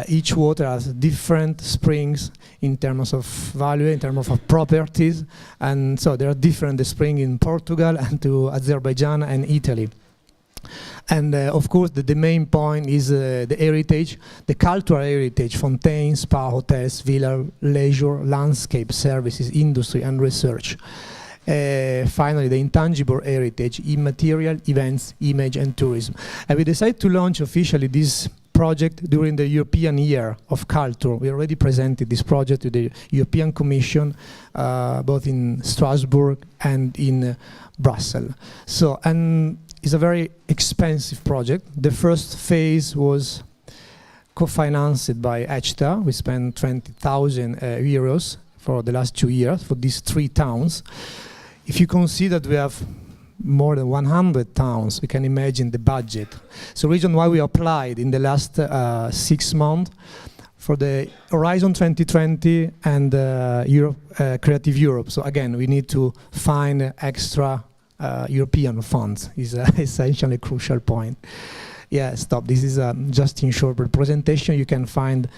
Each water has different springs in terms of value, in terms of properties, and so there are different springs in Portugal and to Azerbaijan and Italy. And of course, the main point is the heritage, the cultural heritage, fontaines, spa, hotels, villa, leisure, landscape, services, industry, and research. Finally, the intangible heritage, immaterial events, image, and tourism. And we decided to launch officially this project during the European Year of Culture. We already presented this project to the European Commission, both in Strasbourg and in Brussels. So, and it's a very expensive project. The first phase was co-financed by ECTA. We spent 20,000 euros for the last 2 years for these 3 towns. If you consider that we have more than 100 towns, we can imagine the budget. So the reason why we applied in the last 6 months for the Horizon 2020 and Creative Europe. So again, we need to find extra European funds, is essentially a crucial point. Yeah, stop. This is just in short presentation. You can find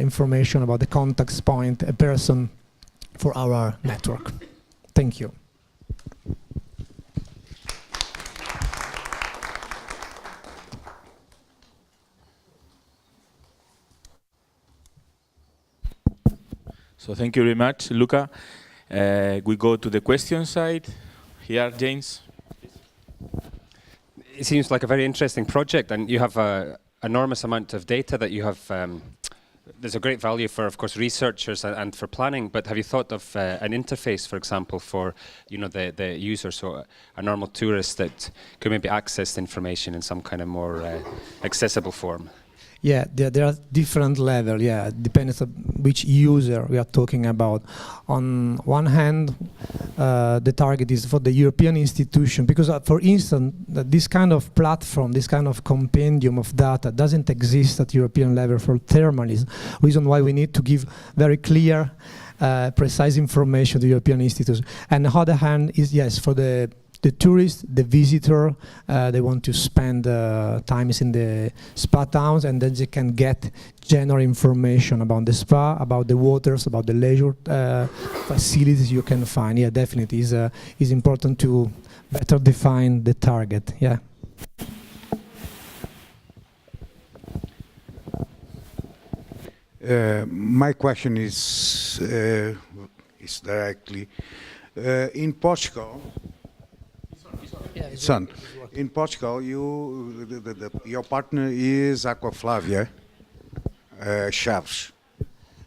information about the contact point, a person for our network. Thank you. So thank you very much, Luca. We go to the question side. Here, James. It seems like a very interesting project, and you have an enormous amount of data that you have. There's a great value for, of course, researchers and for planning. But have you thought of an interface, for example, for the user, so a normal tourist that could maybe access the information in some kind of more accessible form? Yeah, there are different levels. Yeah, depends on which user we are talking about. On one hand, the target is for the European institution, because for instance, this kind of platform, this kind of compendium of data doesn't exist at European level for thermalism. Reason why we need to give very clear, precise information to European institutions. And the other hand is, yes, for the tourist, the visitor, they want to spend times in the spa towns, and then they can get general information about the spa, about the waters, about the leisure facilities you can find. Yeah, definitely is important to better define the target. Yeah. My question is directly in Portugal. Son, in Portugal, your partner is Aquaflavia Chaves.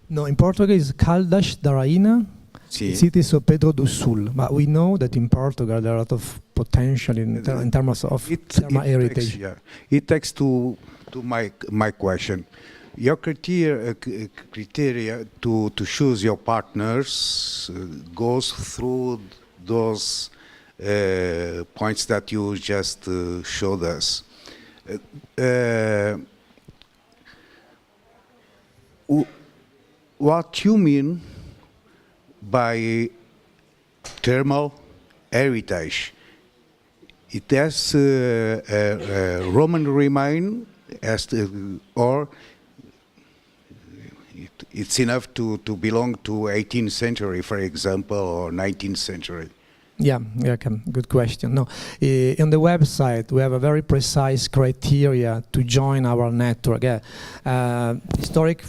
No, in Portugal is Caldas da Rainha, city São Pedro do Sul. But we know that in Portugal there are a lot of potential in terms of thermal heritage. It takes to my question. Your criteria to choose your partners goes through those points that you just showed us. What you mean by thermal heritage? It has Roman remain, or it's enough to belong to 18th century, for example, or 19th century? Yeah, good question. No, on the website we have a very precise criteria to join our network. Yeah. Historic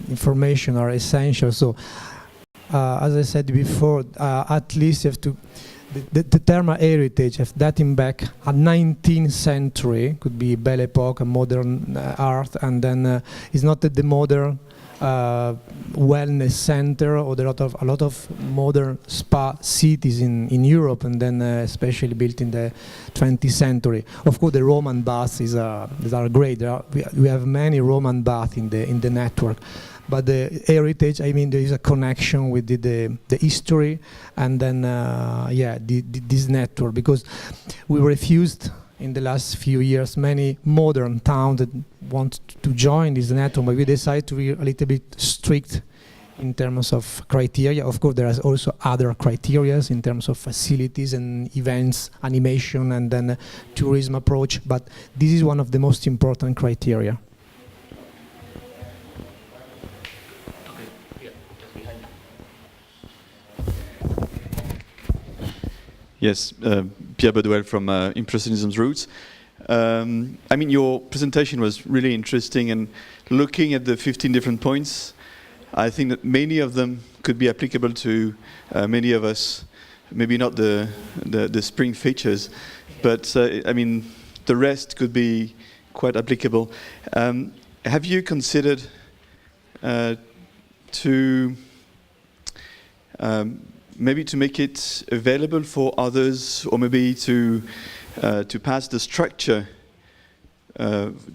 information are essential. So, as I said before, at least you have to the thermal heritage of dating back at 19th century, could be Belle Époque, modern art, and then it's not the modern wellness center, or there are a lot of modern spa cities in Europe, and then especially built in the 20th century. Of course, the Roman baths are great. We have many Roman baths in the network. But the heritage, I mean, there is a connection with the history, and then this network, because we refused in the last few years many modern towns that want to join this network, but we decided to be a little bit strict in terms of criteria. Of course, there are also other criteria in terms of facilities and events, animation, and then tourism approach, but this is one of the most important criteria. Yes, Pierre Baudouel from Impressionism's Roots. I mean, your presentation was really interesting, and looking at the 15 different points, I think that many of them could be applicable to many of us. Maybe not the spring features, but I mean, the rest could be quite applicable. Have you considered to maybe to make it available for others, or maybe to pass the structure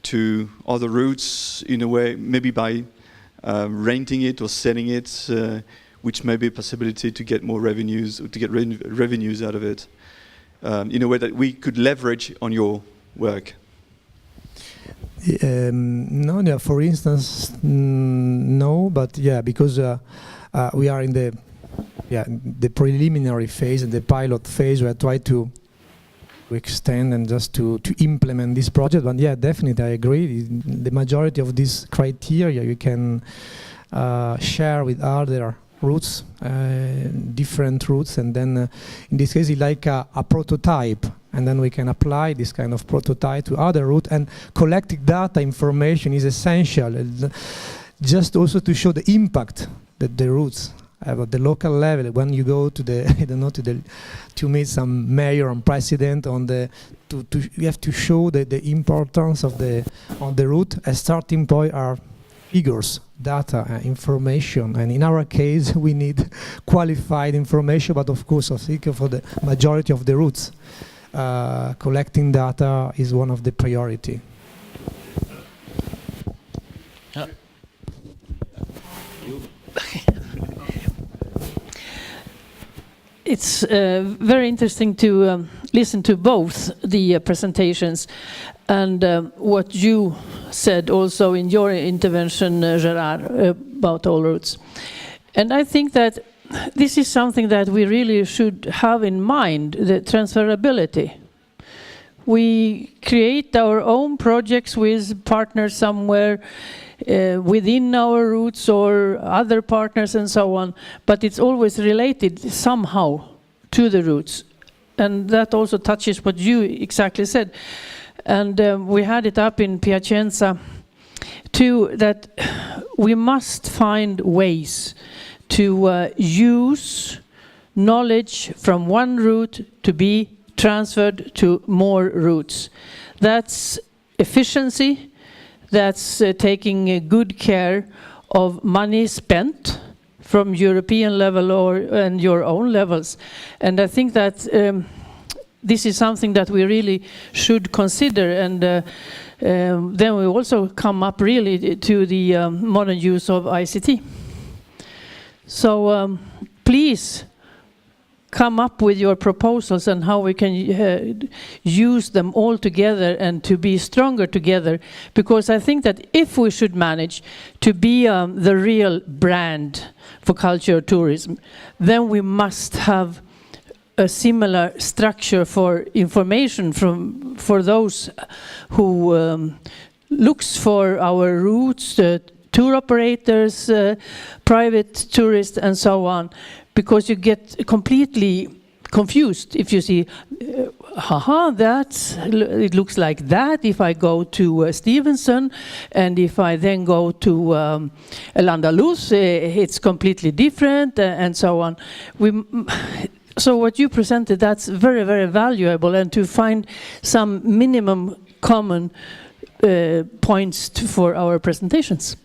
to other routes in a way, maybe by renting it or selling it, which may be a possibility to get more revenues, or to get revenues out of it, in a way that we could leverage on your work? No, yeah, for instance, no, but yeah, because we are in the preliminary phase and the pilot phase. We are trying to extend and just to implement this project. But yeah, definitely, I agree. The majority of these criteria you can share with other routes, different routes, and then in this case, it's like a prototype. And then we can apply this kind of prototype to other routes, and collecting data information is essential, just also to show the impact that the routes have at the local level. When you go to the, I don't know, to meet some mayor and president on the, you have to show the importance of the route. A starting point are figures, data, information, and in our case, we need qualified information. But of course, I think for the majority of the routes, collecting data is one of the priority. It's very interesting to listen to both the presentations and what you said also in your intervention, Gerard, about all routes. And I think that this is something that we really should have in mind, the transferability. We create our own projects with partners somewhere within our routes or other partners and so on, but it's always related somehow to the routes. And that also touches what you exactly said. And we had it up in Piacenza too, that we must find ways to use knowledge from one route to be transferred to more routes. That's efficiency, that's taking good care of money spent from European level and your own levels. And I think that this is something that we really should consider, and then we also come up really to the modern use of ICT. So please come up with your proposals and how we can use them all together and to be stronger together. Because I think that if we should manage to be the real brand for culture tourism, then we must have a similar structure for information for those who looks for our routes, tour operators, private tourists, and so on, because you get completely confused if you see, it looks like that if I go to Stevenson, and if I then go to Al-Andalus, it's completely different, and so on. So what you presented, that's very, very valuable, and to find some minimum common points for our presentations.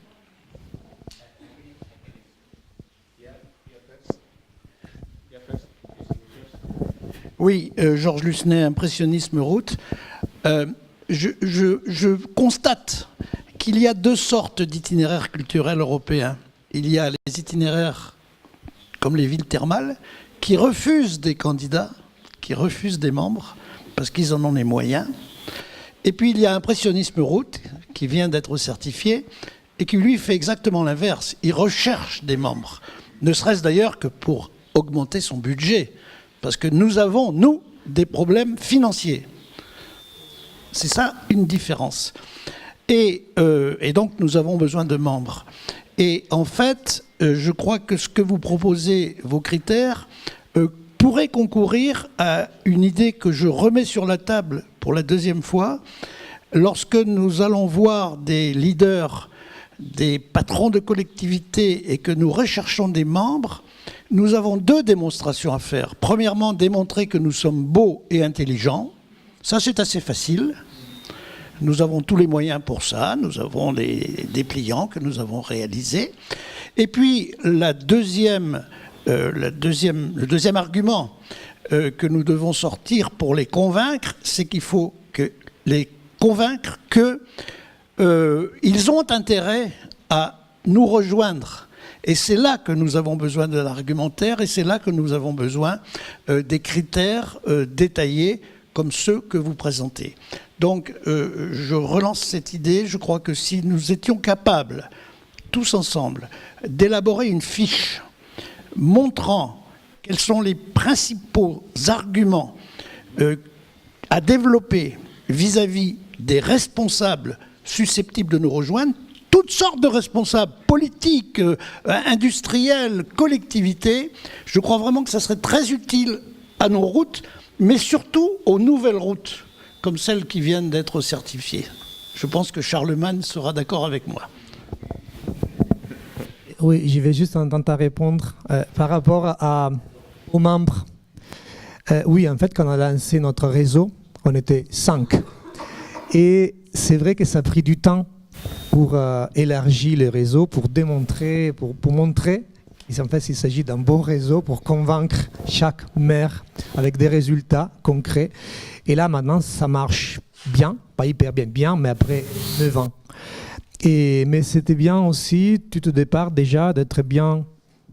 Oui, Georges Lucenay, Impressionnisme Route. Je constate qu'il y a deux sortes d'itinéraires culturels européens. Il y a les itinéraires comme les villes thermales qui refusent des candidats, qui refusent des membres parce qu'ils en ont les moyens. Et puis il y a Impressionnisme Route qui vient d'être certifié et qui lui fait exactement l'inverse. Il recherche des membres, ne serait-ce d'ailleurs que pour augmenter son budget. Parce que nous avons, nous, des problèmes financiers. C'est ça une différence. Et donc nous avons besoin de membres. Et en fait, je crois que ce que vous proposez, vos critères, pourrait concourir à une idée que je remets sur la table pour la deuxième fois. Lorsque nous allons voir des leaders, des patrons de collectivités et que nous recherchons des membres, nous avons deux démonstrations à faire. Premièrement, démontrer que nous sommes beaux et intelligents. Ça, c'est assez facile. Nous avons tous les moyens pour ça, nous avons les dépliants que nous avons réalisés. Et puis le deuxième argument que nous devons sortir pour les convaincre, c'est qu'il faut les convaincre qu'ils ont intérêt à nous rejoindre. Et c'est là que nous avons besoin de l'argumentaire et c'est là que nous avons besoin des critères détaillés comme ceux que vous présentez. Donc je relance cette idée. Je crois que si nous étions capables, tous ensemble, d'élaborer une fiche montrant quels sont les principaux arguments à développer vis-à-vis des responsables susceptibles de nous rejoindre, toutes sortes de responsables politiques, industriels, collectivités, je crois vraiment que ça serait très utile à nos routes, mais surtout aux nouvelles routes, comme celles qui viennent d'être certifiées. Je pense que Charlemagne sera d'accord avec moi. Oui, je vais juste tenter à répondre par rapport aux membres. Oui, en fait, quand on a lancé notre réseau, on était 5. Et c'est vrai que ça a pris du temps pour élargir le réseau, pour démontrer, pour montrer qu'en fait, il s'agit d'un bon réseau pour convaincre chaque maire avec des résultats concrets. Et là, maintenant, ça marche bien, pas hyper bien, mais après 9 ans. Mais c'était bien aussi, tout au départ, déjà, d'être bien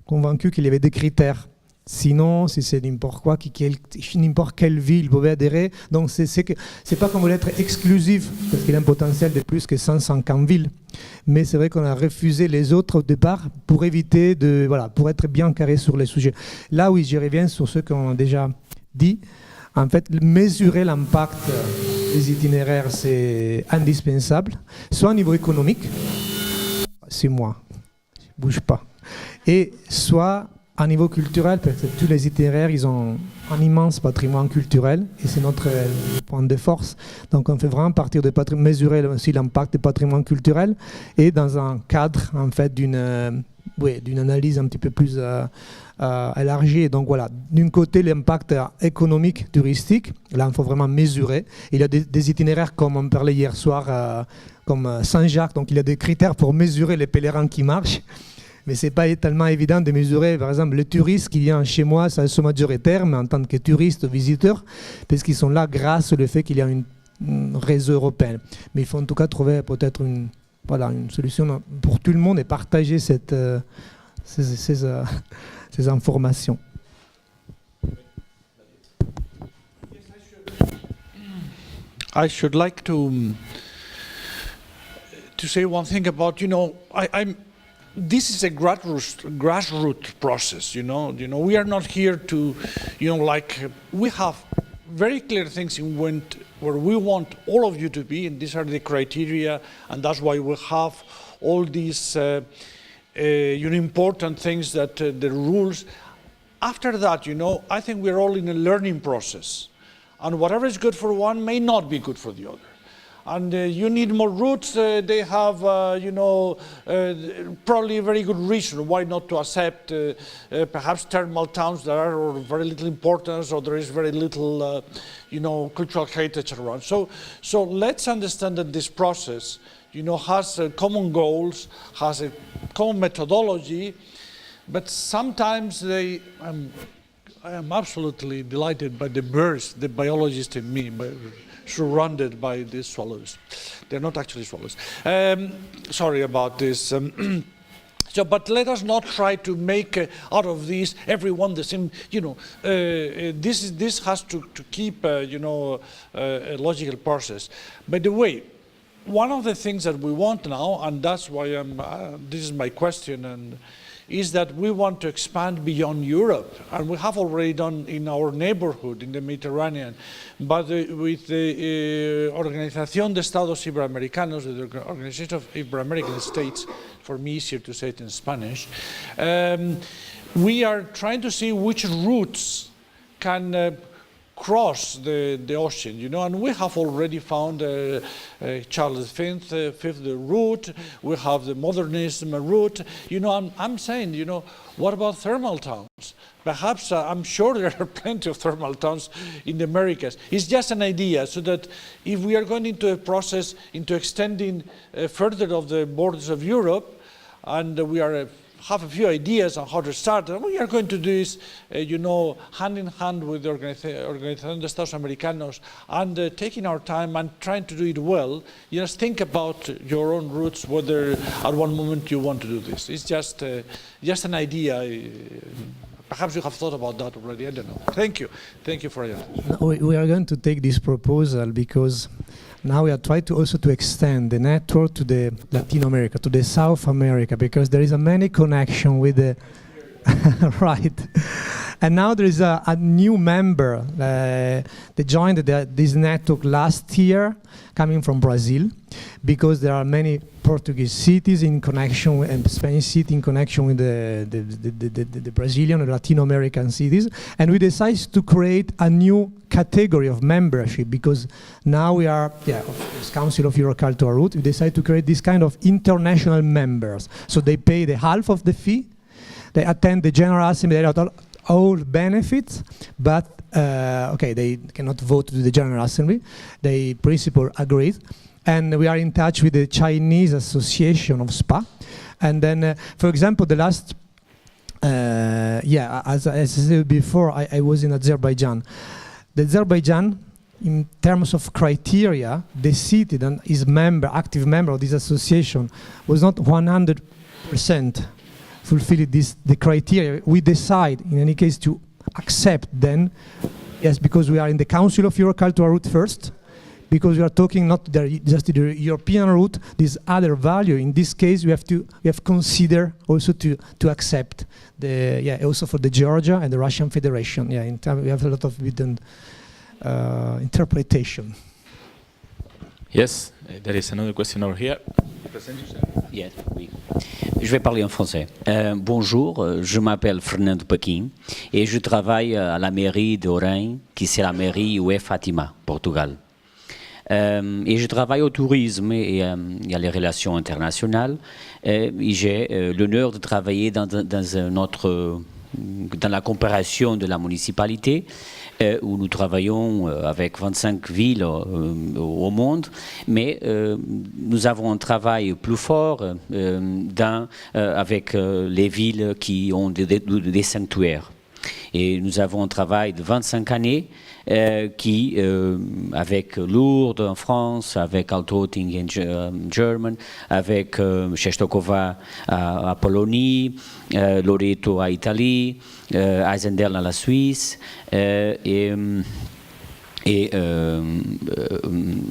convaincu qu'il y avait des critères. Sinon, si c'est n'importe quoi, n'importe quelle ville pouvait adhérer. Donc, c'est pas qu'on voulait être exclusif, parce qu'il y a un potentiel de plus que 150 villes. Mais c'est vrai qu'on a refusé les autres au départ pour éviter pour être bien carré sur les sujets. Là, oui, je reviens sur ce qu'on a déjà dit. En fait, mesurer l'impact des itinéraires, c'est indispensable, soit au niveau économique, 6 mois, je ne bouge pas, et soit à niveau culturel, parce que tous les itinéraires, ils ont un immense patrimoine culturel, et c'est notre point de force. Donc on fait vraiment partir de mesurer aussi l'impact du patrimoine culturel, et dans un cadre, en fait, d'une analyse un petit peu plus élargie. Donc voilà, d'un côté, l'impact économique, touristique, là, il faut vraiment mesurer. Il y a des itinéraires, comme on parlait hier soir, comme Saint-Jacques, donc il y a des critères pour mesurer les pèlerins qui marchent. Mais ce n'est pas tellement évident de mesurer, par exemple, les touristes qui viennent chez moi, ça sont majoritaires, mais en tant que touristes, visiteurs, parce qu'ils sont là grâce au fait qu'il y a une réseau européen. Mais il faut en tout cas trouver peut-être une solution pour tout le monde et partager ces informations. I should like to say one thing about, this is a grassroots process, We are not here to, we have very clear things where we want all of you to be, and these are the criteria, and that's why we have all these important things that the rules. After that, I think we're all in a learning process, and whatever is good for one may not be good for the other. And you need more routes. They have, probably a very good reason why not to accept perhaps thermal towns that are of very little importance, or there is very little, cultural heritage around. So let's understand that this process, has common goals, has a common methodology, but sometimes I am absolutely delighted by the birds, the biologist in me, surrounded by these swallows. They're not actually swallows. Sorry about this. But let us not try to make out of these everyone the same. This has to keep a logical process. By the way, one of the things that we want now, and that's why this is my question, is that we want to expand beyond Europe, and we have already done in our neighborhood, in the Mediterranean, but with the Organización de Estados Iberoamericanos, the Organization of Ibero-American States, for me easier to say it in Spanish, we are trying to see which routes can cross the ocean, and we have already found Charles V route, we have the modernism route, I'm saying, what about thermal towns? Perhaps, I'm sure there are plenty of thermal towns in the Americas. It's just an idea, so that if we are going into a process, into extending further of the borders of Europe, and we have a few ideas on how to start, and we are going to do this, hand in hand with the Organización de Estados Americanos, and taking our time and trying to do it well. Just think about your own roots, whether at one moment you want to do this. It's just an idea. Perhaps you have thought about that already. I don't know. Thank you. Thank you for your attention. We are going to take this proposal because now we are trying to also to extend the network to the Latin America, to the South America, because there is a many connection with the right. And now there is a new member. They joined this network last year, coming from Brazil, because there are many Portuguese cities in connection and Spanish cities in connection with the Brazilian and Latin American cities. And we decided to create a new category of membership, because now we are, as Council of Eurocultural Route, we decided to create this kind of international members. So they pay the half of the fee, they attend the General Assembly, they have all benefits, but they cannot vote to the General Assembly. The principle agreed. And we are in touch with the Chinese Association of Spa. And then, for example, the last, as I said before, I was in Azerbaijan. The Azerbaijan, in terms of criteria, the city that is active member of this association was not 100% fulfilling the criteria. We decide, in any case, to accept then, yes, because we are in the Council of Eurocultural Route first, because we are talking not just the European route, this other value. In this case, we have consider also to accept also for the Georgia and the Russian Federation. In time we have a lot of hidden interpretation. Yes, there is another question over here. Yes, oui. Je vais parler en français. Bonjour, je m'appelle Fernando Paquim et je travaille à la mairie de Orem, qui c'est la mairie où est Fatima, Portugal. Et je travaille au tourisme et à les relations internationales. Et j'ai l'honneur de travailler dans la coopération de la municipalité, où nous travaillons avec 25 villes au monde, mais nous avons un travail plus fort avec les villes qui ont des sanctuaires. Et nous avons un travail de 25 années qui, avec Lourdes en France, avec Altötting en Germany, avec Częstochowa à Pologne, Loreto à Italie, Eisenderl à la Suisse et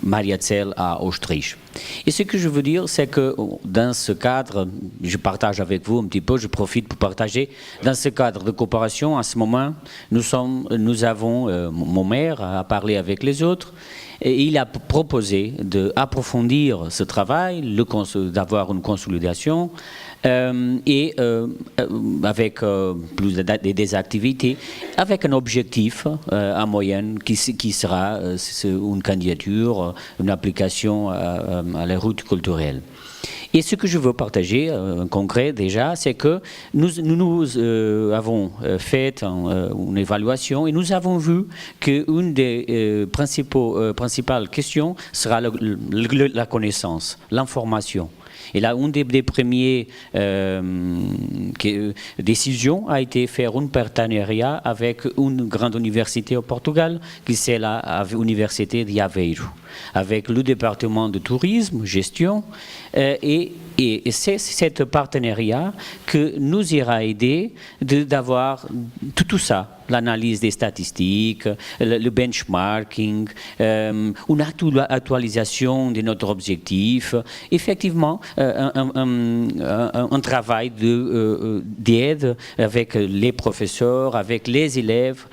Mariazell à Autriche. Et ce que je veux dire, c'est que dans ce cadre, je partage avec vous un petit peu, je profite pour partager, dans ce cadre de coopération, à ce moment, nous avons, mon maire a parlé avec les autres, et il a proposé d'approfondir ce travail, d'avoir une consolidation, et avec plus des activités, avec un objectif à moyenne qui sera une candidature, une application à la route culturelle. Et ce que je veux partager en concret déjà, c'est que nous avons fait une évaluation et nous avons vu qu'une des principales questions sera la connaissance, l'information. Et là, une des premières décisions a été de faire un partenariat avec une grande université au Portugal, qui c'est l'université de Aveiro, avec le département de tourisme, gestion, et c'est ce partenariat que nous ira aider d'avoir tout ça, l'analyse des statistiques, le benchmarking, une actualisation de notre objectif, effectivement un travail d'aide avec les professeurs, avec les élèves,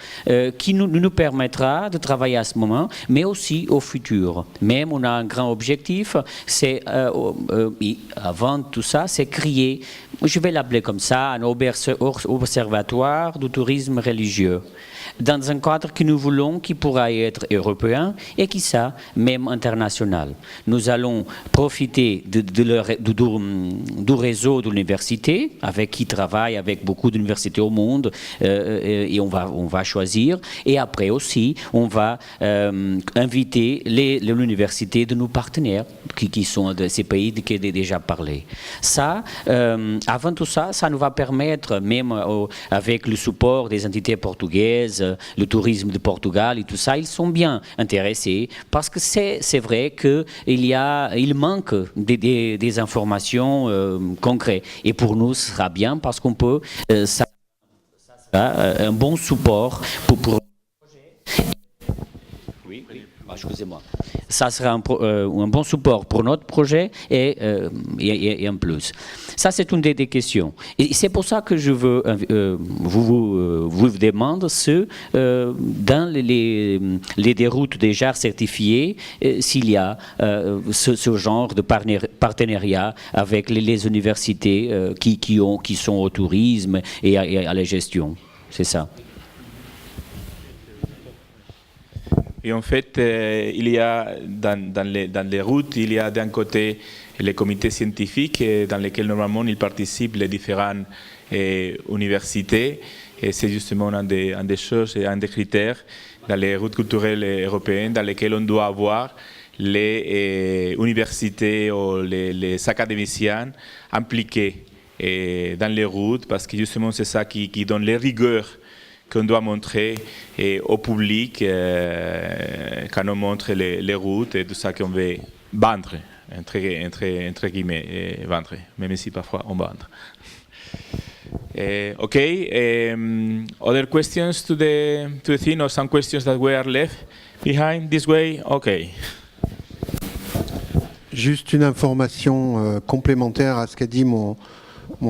qui nous permettra de travailler à ce moment, mais aussi au futur. Même on a un grand objectif, c'est avant tout ça, c'est créer je vais l'appeler comme ça, un observatoire du tourisme religieux, dans un cadre que nous voulons qui pourra être européen et qui ça, même international. Nous allons profiter du réseau de l'université, avec qui travaille avec beaucoup d'universités au monde, et on va choisir. Et après aussi, on va inviter l'université de nos partenaires, qui sont de ces pays que j'ai déjà parlé. Ça, avant tout ça, ça nous va permettre, même avec le support des entités portugaises, le tourisme de Portugal et tout ça, ils sont bien intéressés parce que c'est vrai qu'il manque des informations concrètes. Et pour nous, ce sera bien parce qu'on peut, ça sera un bon support pour excusez-moi. Ça sera un bon support pour notre projet et un plus. Ça, c'est une des questions. Et c'est pour ça que je veux vous demande dans les déroutes déjà certifiées, s'il y a ce genre de partenariat avec les universités qui sont au tourisme et à la gestion. C'est ça. Et en fait, il y a dans les routes, il y a d'un côté les comités scientifiques dans lesquels normalement ils participent les différentes universités. Et c'est justement un des choses et un des critères dans les routes culturelles européennes dans lesquelles on doit avoir les universités ou les académiciens impliqués dans les routes, parce que justement c'est ça qui donne les rigueurs qu'on doit montrer au public quand on montre les routes et tout ça qu'on veut vendre, entre guillemets, vendre, même si parfois on vend. Okay, other questions to the thing, or some questions that were left behind this way? Okay. Juste une information complémentaire à ce qu'a dit mon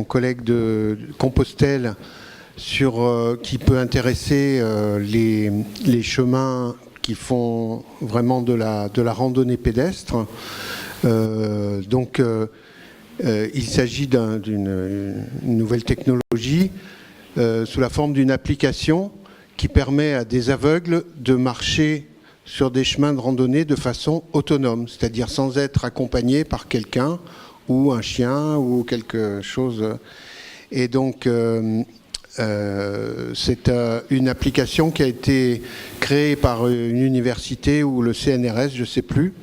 collègue de Compostelle, qui peut intéresser les chemins qui font vraiment de la randonnée pédestre. Il s'agit d'une nouvelle technologie sous la forme d'une application qui permet à des aveugles de marcher sur des chemins de randonnée de façon autonome, c'est-à-dire sans être accompagnés par quelqu'un ou un chien ou quelque chose. Et donc c'est une application qui a été créée par une université ou le CNRS, je ne sais plus,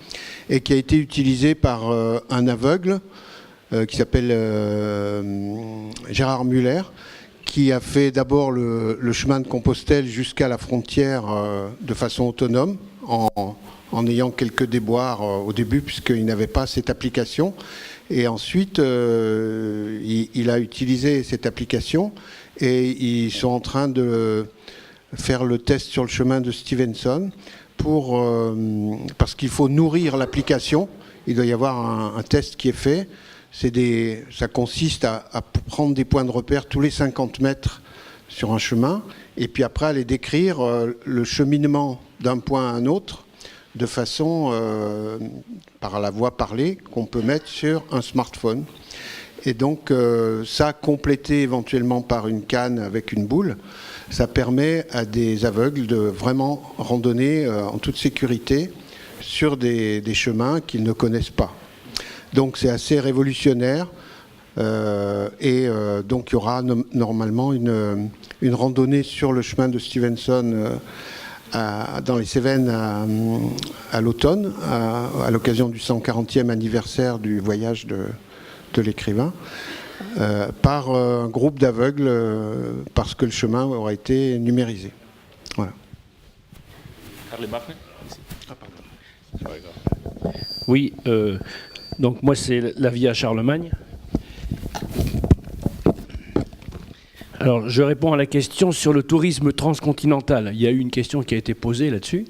et qui a été utilisée par un aveugle qui s'appelle Gérard Muller, qui a fait d'abord le chemin de Compostelle jusqu'à la frontière de façon autonome, en ayant quelques déboires au début, puisqu'il n'avait pas cette application. Et ensuite, il a utilisé cette application et ils sont en train de faire le test sur le chemin de Stevenson parce qu'il faut nourrir l'application. Il doit y avoir un test qui est fait. Ça consiste à prendre des points de repère tous les 50 mètres sur un chemin et puis après aller décrire le cheminement d'un point à un autre de façon par la voix parlée qu'on peut mettre sur un smartphone. Et donc ça, complété éventuellement par une canne avec une boule, ça permet à des aveugles de vraiment randonner en toute sécurité sur des chemins qu'ils ne connaissent pas. Donc c'est assez révolutionnaire donc il y aura normalement une randonnée sur le chemin de Stevenson dans les Cévennes à l'automne, à l'occasion du 140e anniversaire du voyage de l'écrivain, par un groupe d'aveugles parce que le chemin aura été numérisé. Voilà. Oui, donc moi c'est la Via Charlemagne. Alors je réponds à la question sur le tourisme transcontinental. Il y a eu une question qui a été posée là-dessus.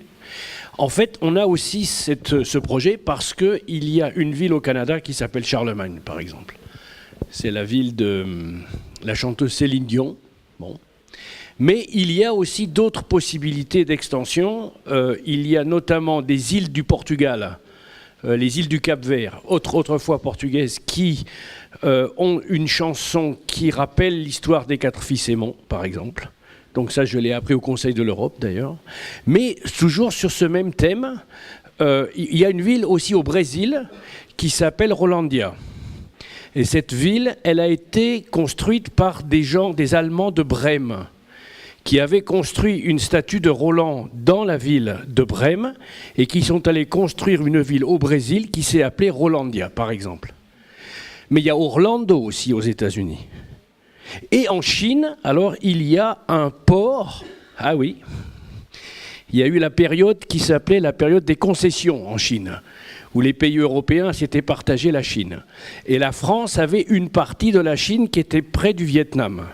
En fait, on a aussi ce projet parce qu'il y a une ville au Canada qui s'appelle Charlemagne, par exemple. C'est la ville de la chanteuse Céline Dion. Bon. Mais il y a aussi d'autres possibilités d'extension. Il y a notamment des îles du Portugal les îles du Cap-Vert, autrefois portugaises, qui ont une chanson qui rappelle l'histoire des 4 fils Aymon, par exemple. Donc ça, je l'ai appris au Conseil de l'Europe, d'ailleurs. Mais toujours sur ce même thème, il y a une ville aussi au Brésil qui s'appelle Rolandia. Et cette ville, elle a été construite par des Allemands de Brême, qui avaient construit une statue de Roland dans la ville de Brême et qui sont allés construire une ville au Brésil qui s'est appelée Rolandia, par exemple. Mais il y a Orlando aussi aux États-Unis. Et en Chine, alors, il y a un port. Ah oui. Il y a eu la période qui s'appelait la période des concessions en Chine, où les pays européens s'étaient partagés la Chine. Et la France avait une partie de la Chine qui était près du Vietnam.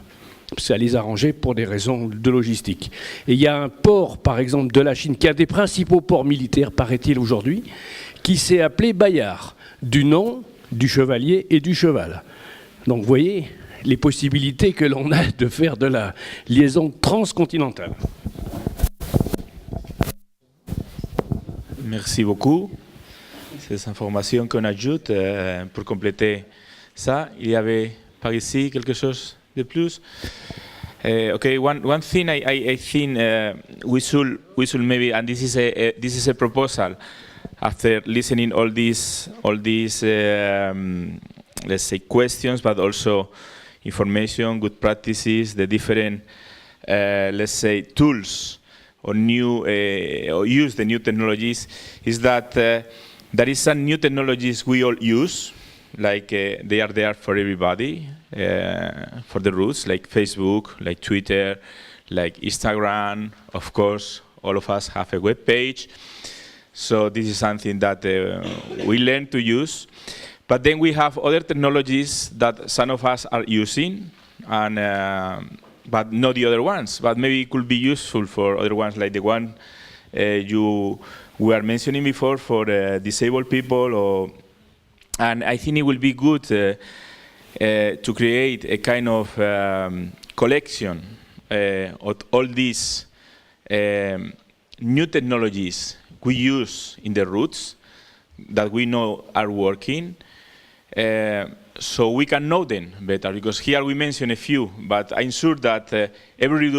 Ça les arrangeait pour des raisons de logistique. Et il y a un port, par exemple, de la Chine, qui a des principaux ports militaires, paraît-il aujourd'hui, qui s'est appelé Bayard, du nom du chevalier et du cheval. Donc vous voyez les possibilités que l'on a de faire de la liaison transcontinentale. Merci beaucoup. Ces informations qu'on ajoute pour compléter ça. Il y avait par ici quelque chose de plus. Okay, one thing I think we should maybe, and this is a proposal after listening all these let's say questions, but also information, good practices, the different let's say tools or new or use the new technologies, is that there is some new technologies we all use, like they are there for everybody, for the roots, like Facebook, like Twitter, like Instagram. Of course, all of us have a web page. So this is something that we learn to use. But then we have other technologies that some of us are using, and but not the other ones. But maybe it could be useful for other ones, like the one you were mentioning before for disabled people. And I think it will be good to create a kind of collection of all these new technologies we use in the roots that we know are working, so we can know them better. Because here we mention a few, but I'm sure that every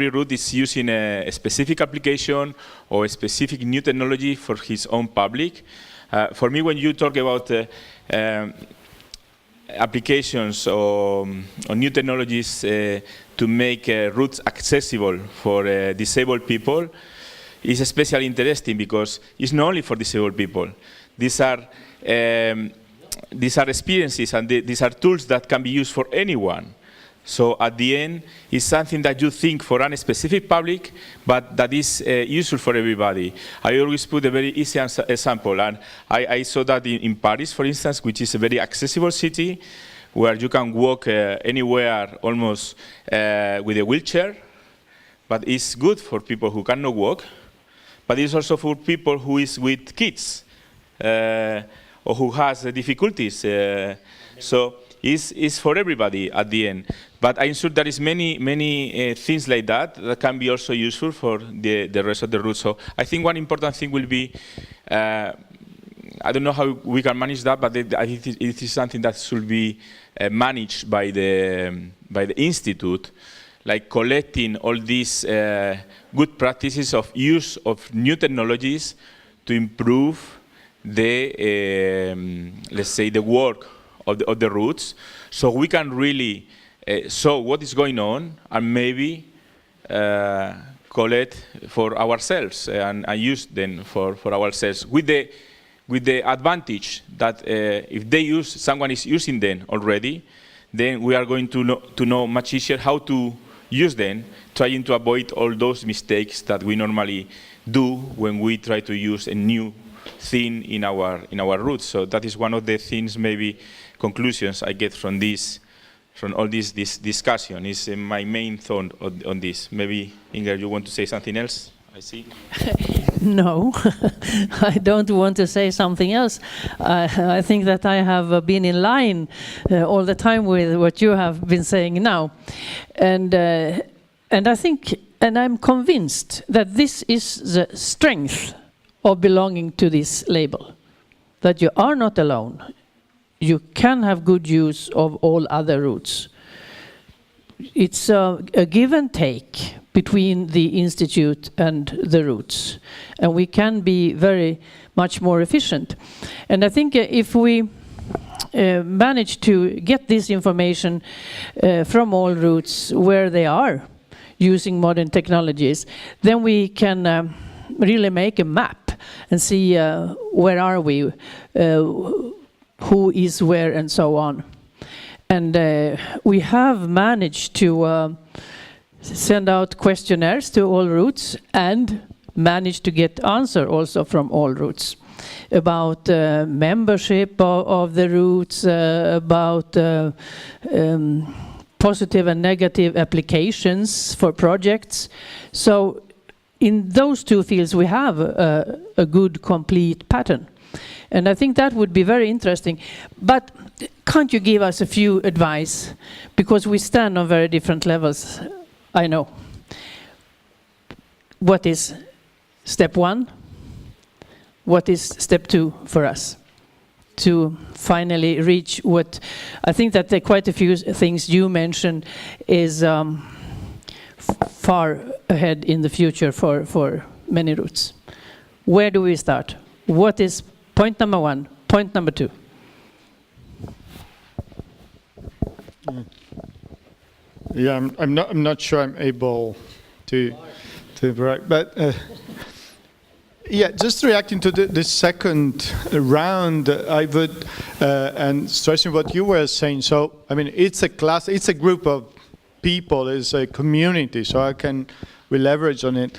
root is using a specific application or a specific new technology for his own public. For me, when you talk about applications or new technologies to make roots accessible for disabled people, is especially interesting because it's not only for disabled people. These are experiences and these are tools that can be used for anyone. So at the end, it's something that you think for a specific public, but that is useful for everybody. I always put a very easy example, and I saw that in Paris, for instance, which is a very accessible city, where you can walk anywhere almost with a wheelchair, but it's good for people who cannot walk, but it's also for people who is with kids or who has difficulties. So it's for everybody at the end. But I'm sure there is many things like that that can be also useful for the rest of the roots. So I think one important thing will be, I don't know how we can manage that, but I think it is something that should be managed by the institute, like collecting all these good practices of use of new technologies to improve the, let's say, the work of the roots, so we can really show what is going on and maybe collect for ourselves and use them for ourselves with the advantage that if someone is using them already, then we are going to know much easier how to use them, trying to avoid all those mistakes that we normally do when we try to use a new thing in our roots. So that is one of the things, maybe conclusions I get from all this discussion. Is my main thought on this. Maybe Inger, you want to say something else? I see. No, I don't want to say something else. I think that I have been in line all the time with what you have been saying now, and I think, and I'm convinced that this is the strength of belonging to this label. that you are not alone. You can have good use of all other routes. It's a give and take between the institute and the routes, and we can be very much more efficient. And I think if we manage to get this information from all routes where they are using modern technologies, then we can really make a map and see where are we, who is where, and so on. And we have managed to send out questionnaires to all routes and managed to get answer also from all routes about membership of the routes, about positive and negative applications for projects. So in those two fields we have a good complete pattern. And I think that would be very interesting. But can't you give us a few advice? Because we stand on very different levels, I know. What is step one? What is step two for us to finally reach what I think that quite a few things you mentioned is far ahead in the future for many routes. Where do we start? What is point number one? Point number two? Yeah, I'm not sure I'm able to react, but yeah, just reacting to the second round, I would and stressing what you were saying. So I mean, it's a class, it's a group of people, it's a community. So we leverage on it.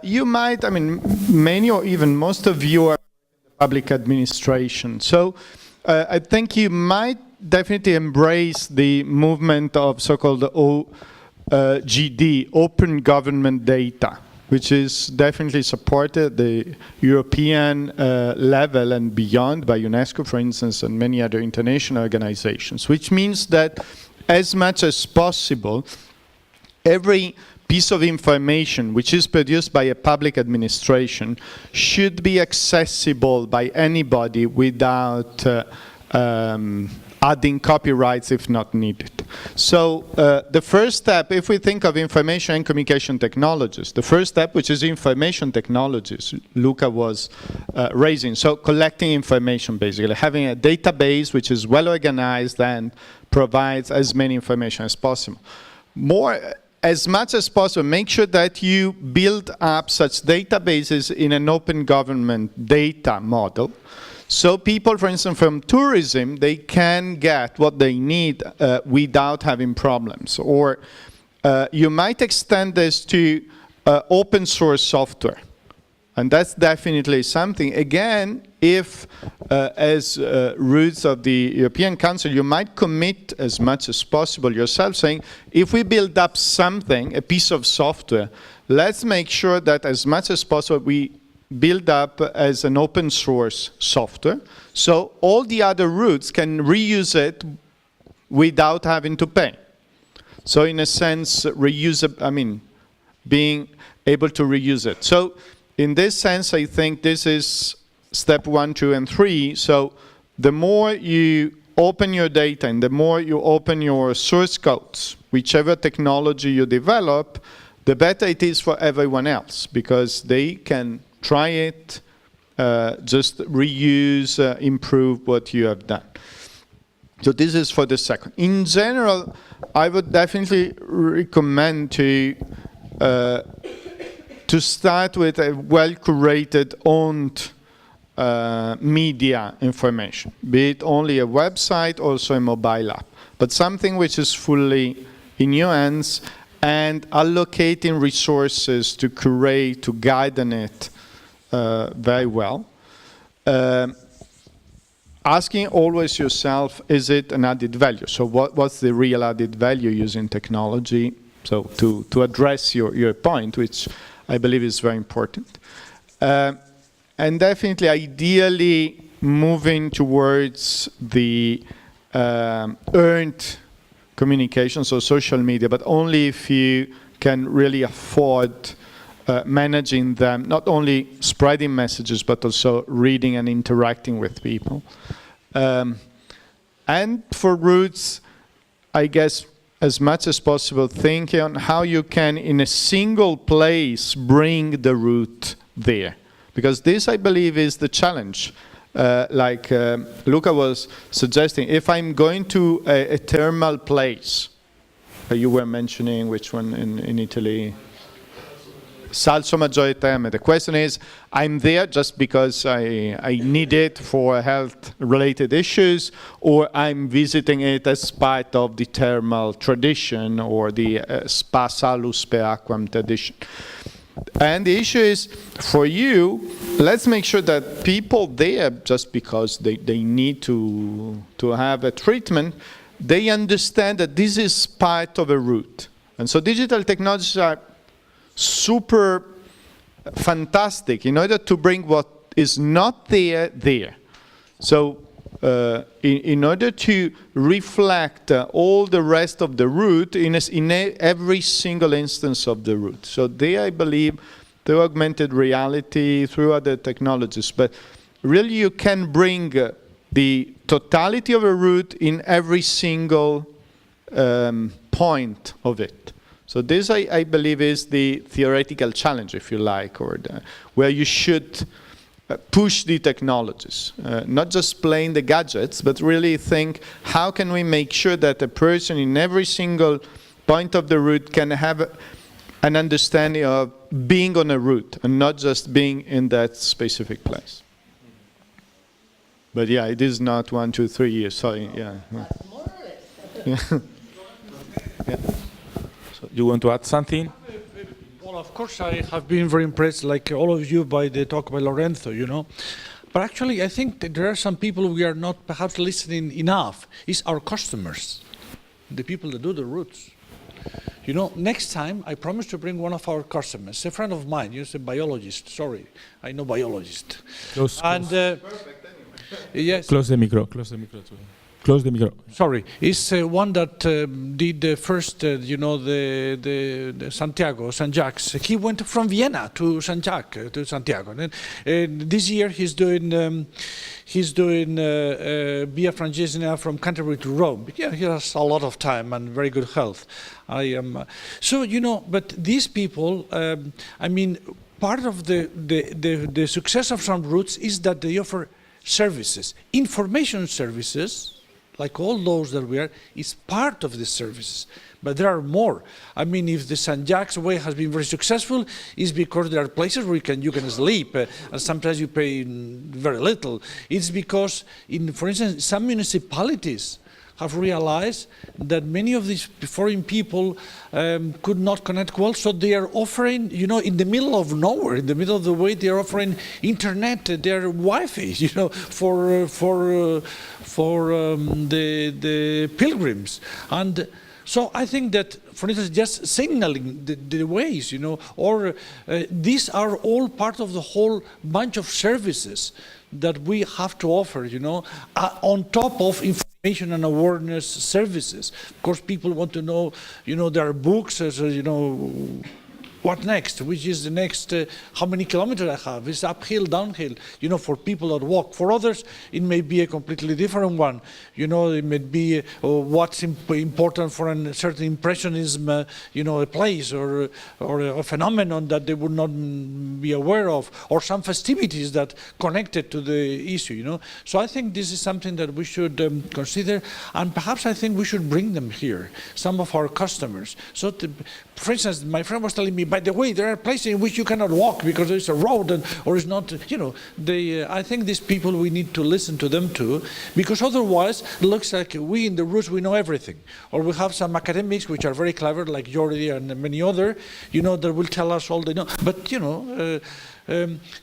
You might, I mean, many or even most of you are in public administration. So I think you might definitely embrace the movement of so-called OGD, Open Government Data, which is definitely supported the European level and beyond by UNESCO, for instance, and many other international organizations, which means that as much as possible, every piece of information which is produced by a public administration should be accessible by anybody without adding copyrights if not needed. So the first step, if we think of information and communication technologies, the first step, which is information technologies, Luca was raising. So collecting information, basically, having a database which is well organized and provides as many information as possible. As much as possible, make sure that you build up such databases in an open government data model. So people, for instance, from tourism, they can get what they need without having problems. Or you might extend this to open source software. And that's definitely something. Again, if as roots of the European Council, you might commit as much as possible yourself, saying, if we build up something, a piece of software, let's make sure that as much as possible we build up as an open source software, so all the other routes can reuse it without having to pay. So in a sense, being able to reuse it. So in this sense, I think this is step 1, 2, and 3. So the more you open your data and the more you open your source codes, whichever technology you develop, the better it is for everyone else, because they can try it, just reuse, improve what you have done. So this is for the second. In general, I would definitely recommend to start with a well-curated, owned media information, be it only a website, also a mobile app, but something which is fully in your hands, and allocating resources to curate, to guide on it very well. Asking always yourself, is it an added value? So what's the real added value using technology? So to address your point, which I believe is very important. And definitely, ideally, moving towards the earned communication, so social media, but only if you can really afford managing them, not only spreading messages, but also reading and interacting with people. And for routes, I guess, as much as possible, thinking on how you can, in a single place, bring the route there. Because this, I believe, is the challenge. Like Luca was suggesting, if I'm going to a thermal place, you were mentioning which one in Italy? Salso Maggiore Terme. The question is, I'm there just because I need it for health-related issues, or I'm visiting it as part of the thermal tradition or the spa salus per aquam tradition. And the issue is, for you, let's make sure that people there, just because they need to have a treatment, they understand that this is part of a route. And so digital technologies are super fantastic in order to bring what is not there. So in order to reflect all the rest of the route in every single instance of the route. So there, I believe, through augmented reality, through other technologies, but really you can bring the totality of a route in every single point of it. So this, I believe, is the theoretical challenge, if you like, or where you should push the technologies. Not just playing the gadgets, but really think, how can we make sure that a person in every single point of the route can have an understanding of being on a route and not just being in that specific place. But yeah, it is not 1, 2, 3 years, sorry, yeah. Yeah. Yeah. So you want to add something? Well, of course, I have been very impressed, like all of you, by the talk by Lorenzo, you know. But actually, I think that there are some people we are not perhaps listening enough. It's our customers, the people that do the routes. You know, next time, I promise to bring one of our customers, a friend of mine, he's a biologist, sorry, I know biologist. Close. Perfect anyway. Yes. Close the micro to him. Close the micro. Sorry, it's one that did the first, you know, the Santiago, St. Jacques. He went from Vienna to St. Jacques, to Santiago. And this year he's doing Via Francesina from Canterbury to Rome. Yeah, he has a lot of time and very good health. So, you know, but these people, I mean, part of the success of some routes is that they offer services, information services, like all those that we are, is part of the services. But there are more. I mean, if the St. Jacques Way has been very successful, it's because there are places where you can sleep, and sometimes you pay very little. It's because, for instance, some municipalities have realized that many of these foreign people could not connect well, so they are offering, you know, in the middle of nowhere, in the middle of the way, they are offering internet, their Wi-Fi, you know, for the pilgrims. And so I think that, for instance, just signaling the ways, you know, or these are all part of the whole bunch of services that we have to offer, you know, on top of information and awareness services. Of course, people want to know, you know, there are books, so, you know, what next? Which is the next, how many kilometers I have? Is uphill, downhill? You know, for people that walk. For others, it may be a completely different one. You know, it may be what's important for a certain impressionism, you know, a place or a phenomenon that they would not be aware of, or some festivities that connected to the issue, you know. So I think this is something that we should consider, and perhaps I think we should bring them here, some of our customers. So, for instance, my friend was telling me, by the way, there are places in which you cannot walk because there's a road or it's not, you know, I think these people, we need to listen to them too, because otherwise it looks like we in the roots, we know everything. Or we have some academics which are very clever, like Jordi and many other, you know, that will tell us all they know. But, you know,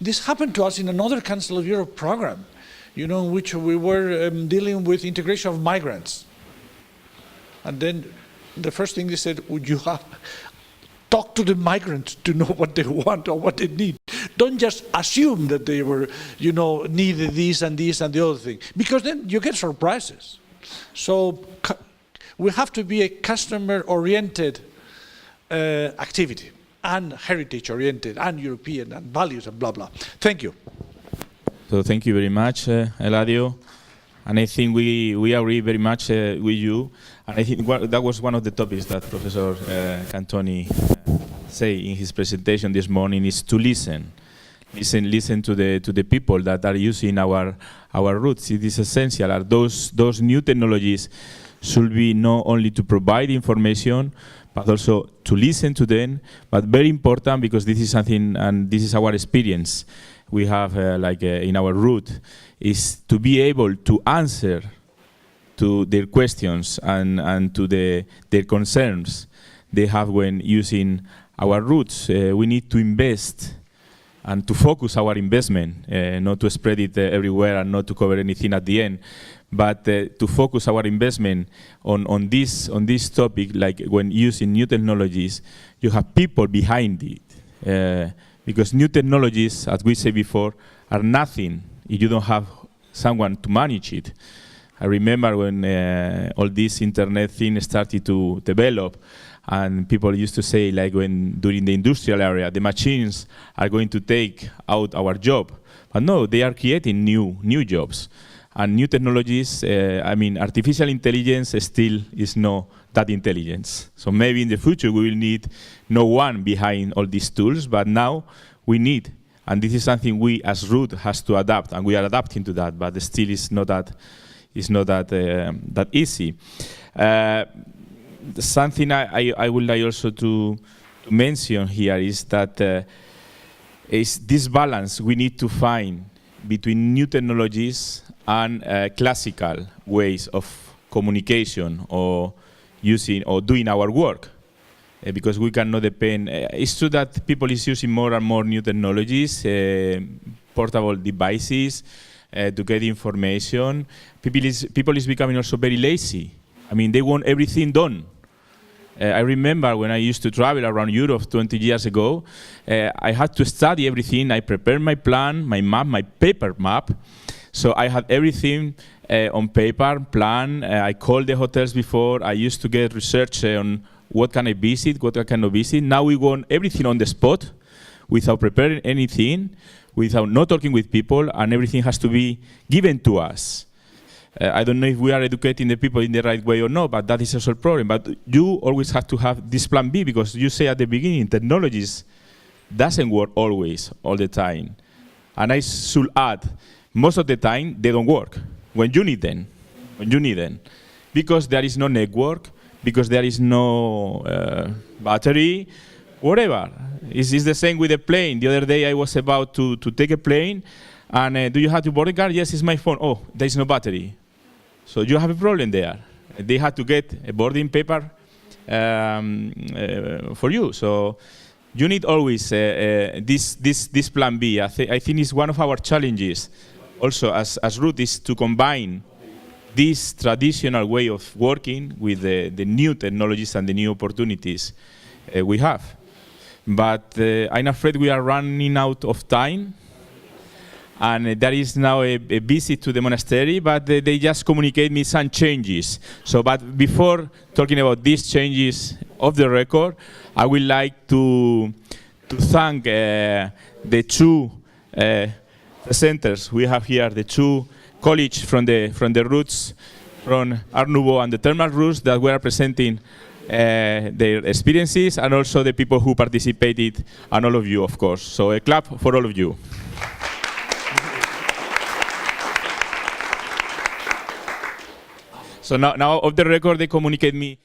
this happened to us in another Council of Europe program, you know, in which we were dealing with integration of migrants. And then the first thing they said, would you talk to the migrants to know what they want or what they need. Don't just assume that they were, you know, needed this and this and the other thing, because then you get surprises. So we have to be a customer-oriented activity. and heritage-oriented and European and values and blah, blah. Thank you. So thank you very much, Eladio. And I think we agree very much with you. And I think that was one of the topics that Professor Cantoni said in his presentation this morning, is to listen. Listen to the people that are using our roots. It is essential. Those new technologies should be not only to provide information, but also to listen to them. But very important, because this is something, and this is our experience we have in our root, is to be able to answer to their questions and to their concerns they have when using our roots. We need to invest and to focus our investment, not to spread it everywhere and not to cover anything at the end, but to focus our investment on this topic, like when using new technologies, you have people behind it. Because new technologies, as we said before, are nothing if you don't have someone to manage it. I remember when all this internet thing started to develop, and people used to say, like when during the industrial area, the machines are going to take out our job. But no, they are creating new jobs. And new technologies, artificial intelligence still is not that intelligence. So maybe in the future we will need no one behind all these tools, but now we need. And this is something we as Root has to adapt, and we are adapting to that, but still it's not that easy. Something I would like also to mention here is that is this balance we need to find between new technologies and classical ways of communication or using or doing our work, because we cannot depend. It's true that people is using more and more new technologies, portable devices, to get information. People is becoming also very lazy. I mean, they want everything done. I remember when I used to travel around Europe 20 years ago, I had to study everything. I prepared my plan, my map, my paper map. So I had everything on paper, plan. I called the hotels before. I used to get research on what can I visit, what I cannot visit. Now we want everything on the spot without preparing anything, without not talking with people, and everything has to be given to us. I don't know if we are educating the people in the right way or not, but that is also a problem. But you always have to have this plan B, because you say at the beginning, technologies doesn't work always, all the time. And I should add, most of the time, they don't work when you need them. Because there is no network, because there is no battery, whatever. It's the same with a plane. The other day I was about to take a plane, and do you have to board a car? Yes, it's my phone. Oh, there is no battery. So you have a problem there. They had to get a boarding paper for you. So you need always this plan B. I think it's one of our challenges also as Root, is to combine this traditional way of working with the new technologies and the new opportunities we have. But I'm afraid we are running out of time. And there is now a visit to the monastery, but they just communicate me some changes. So, but before talking about these changes of the record, I would like to thank the two presenters we have here, the two colleagues from the Roots, from Art Nouveau and the Thermal Roots, that were presenting their experiences, and also the people who participated, and all of you, of course. So a clap for all of you. So now of the record, they communicate me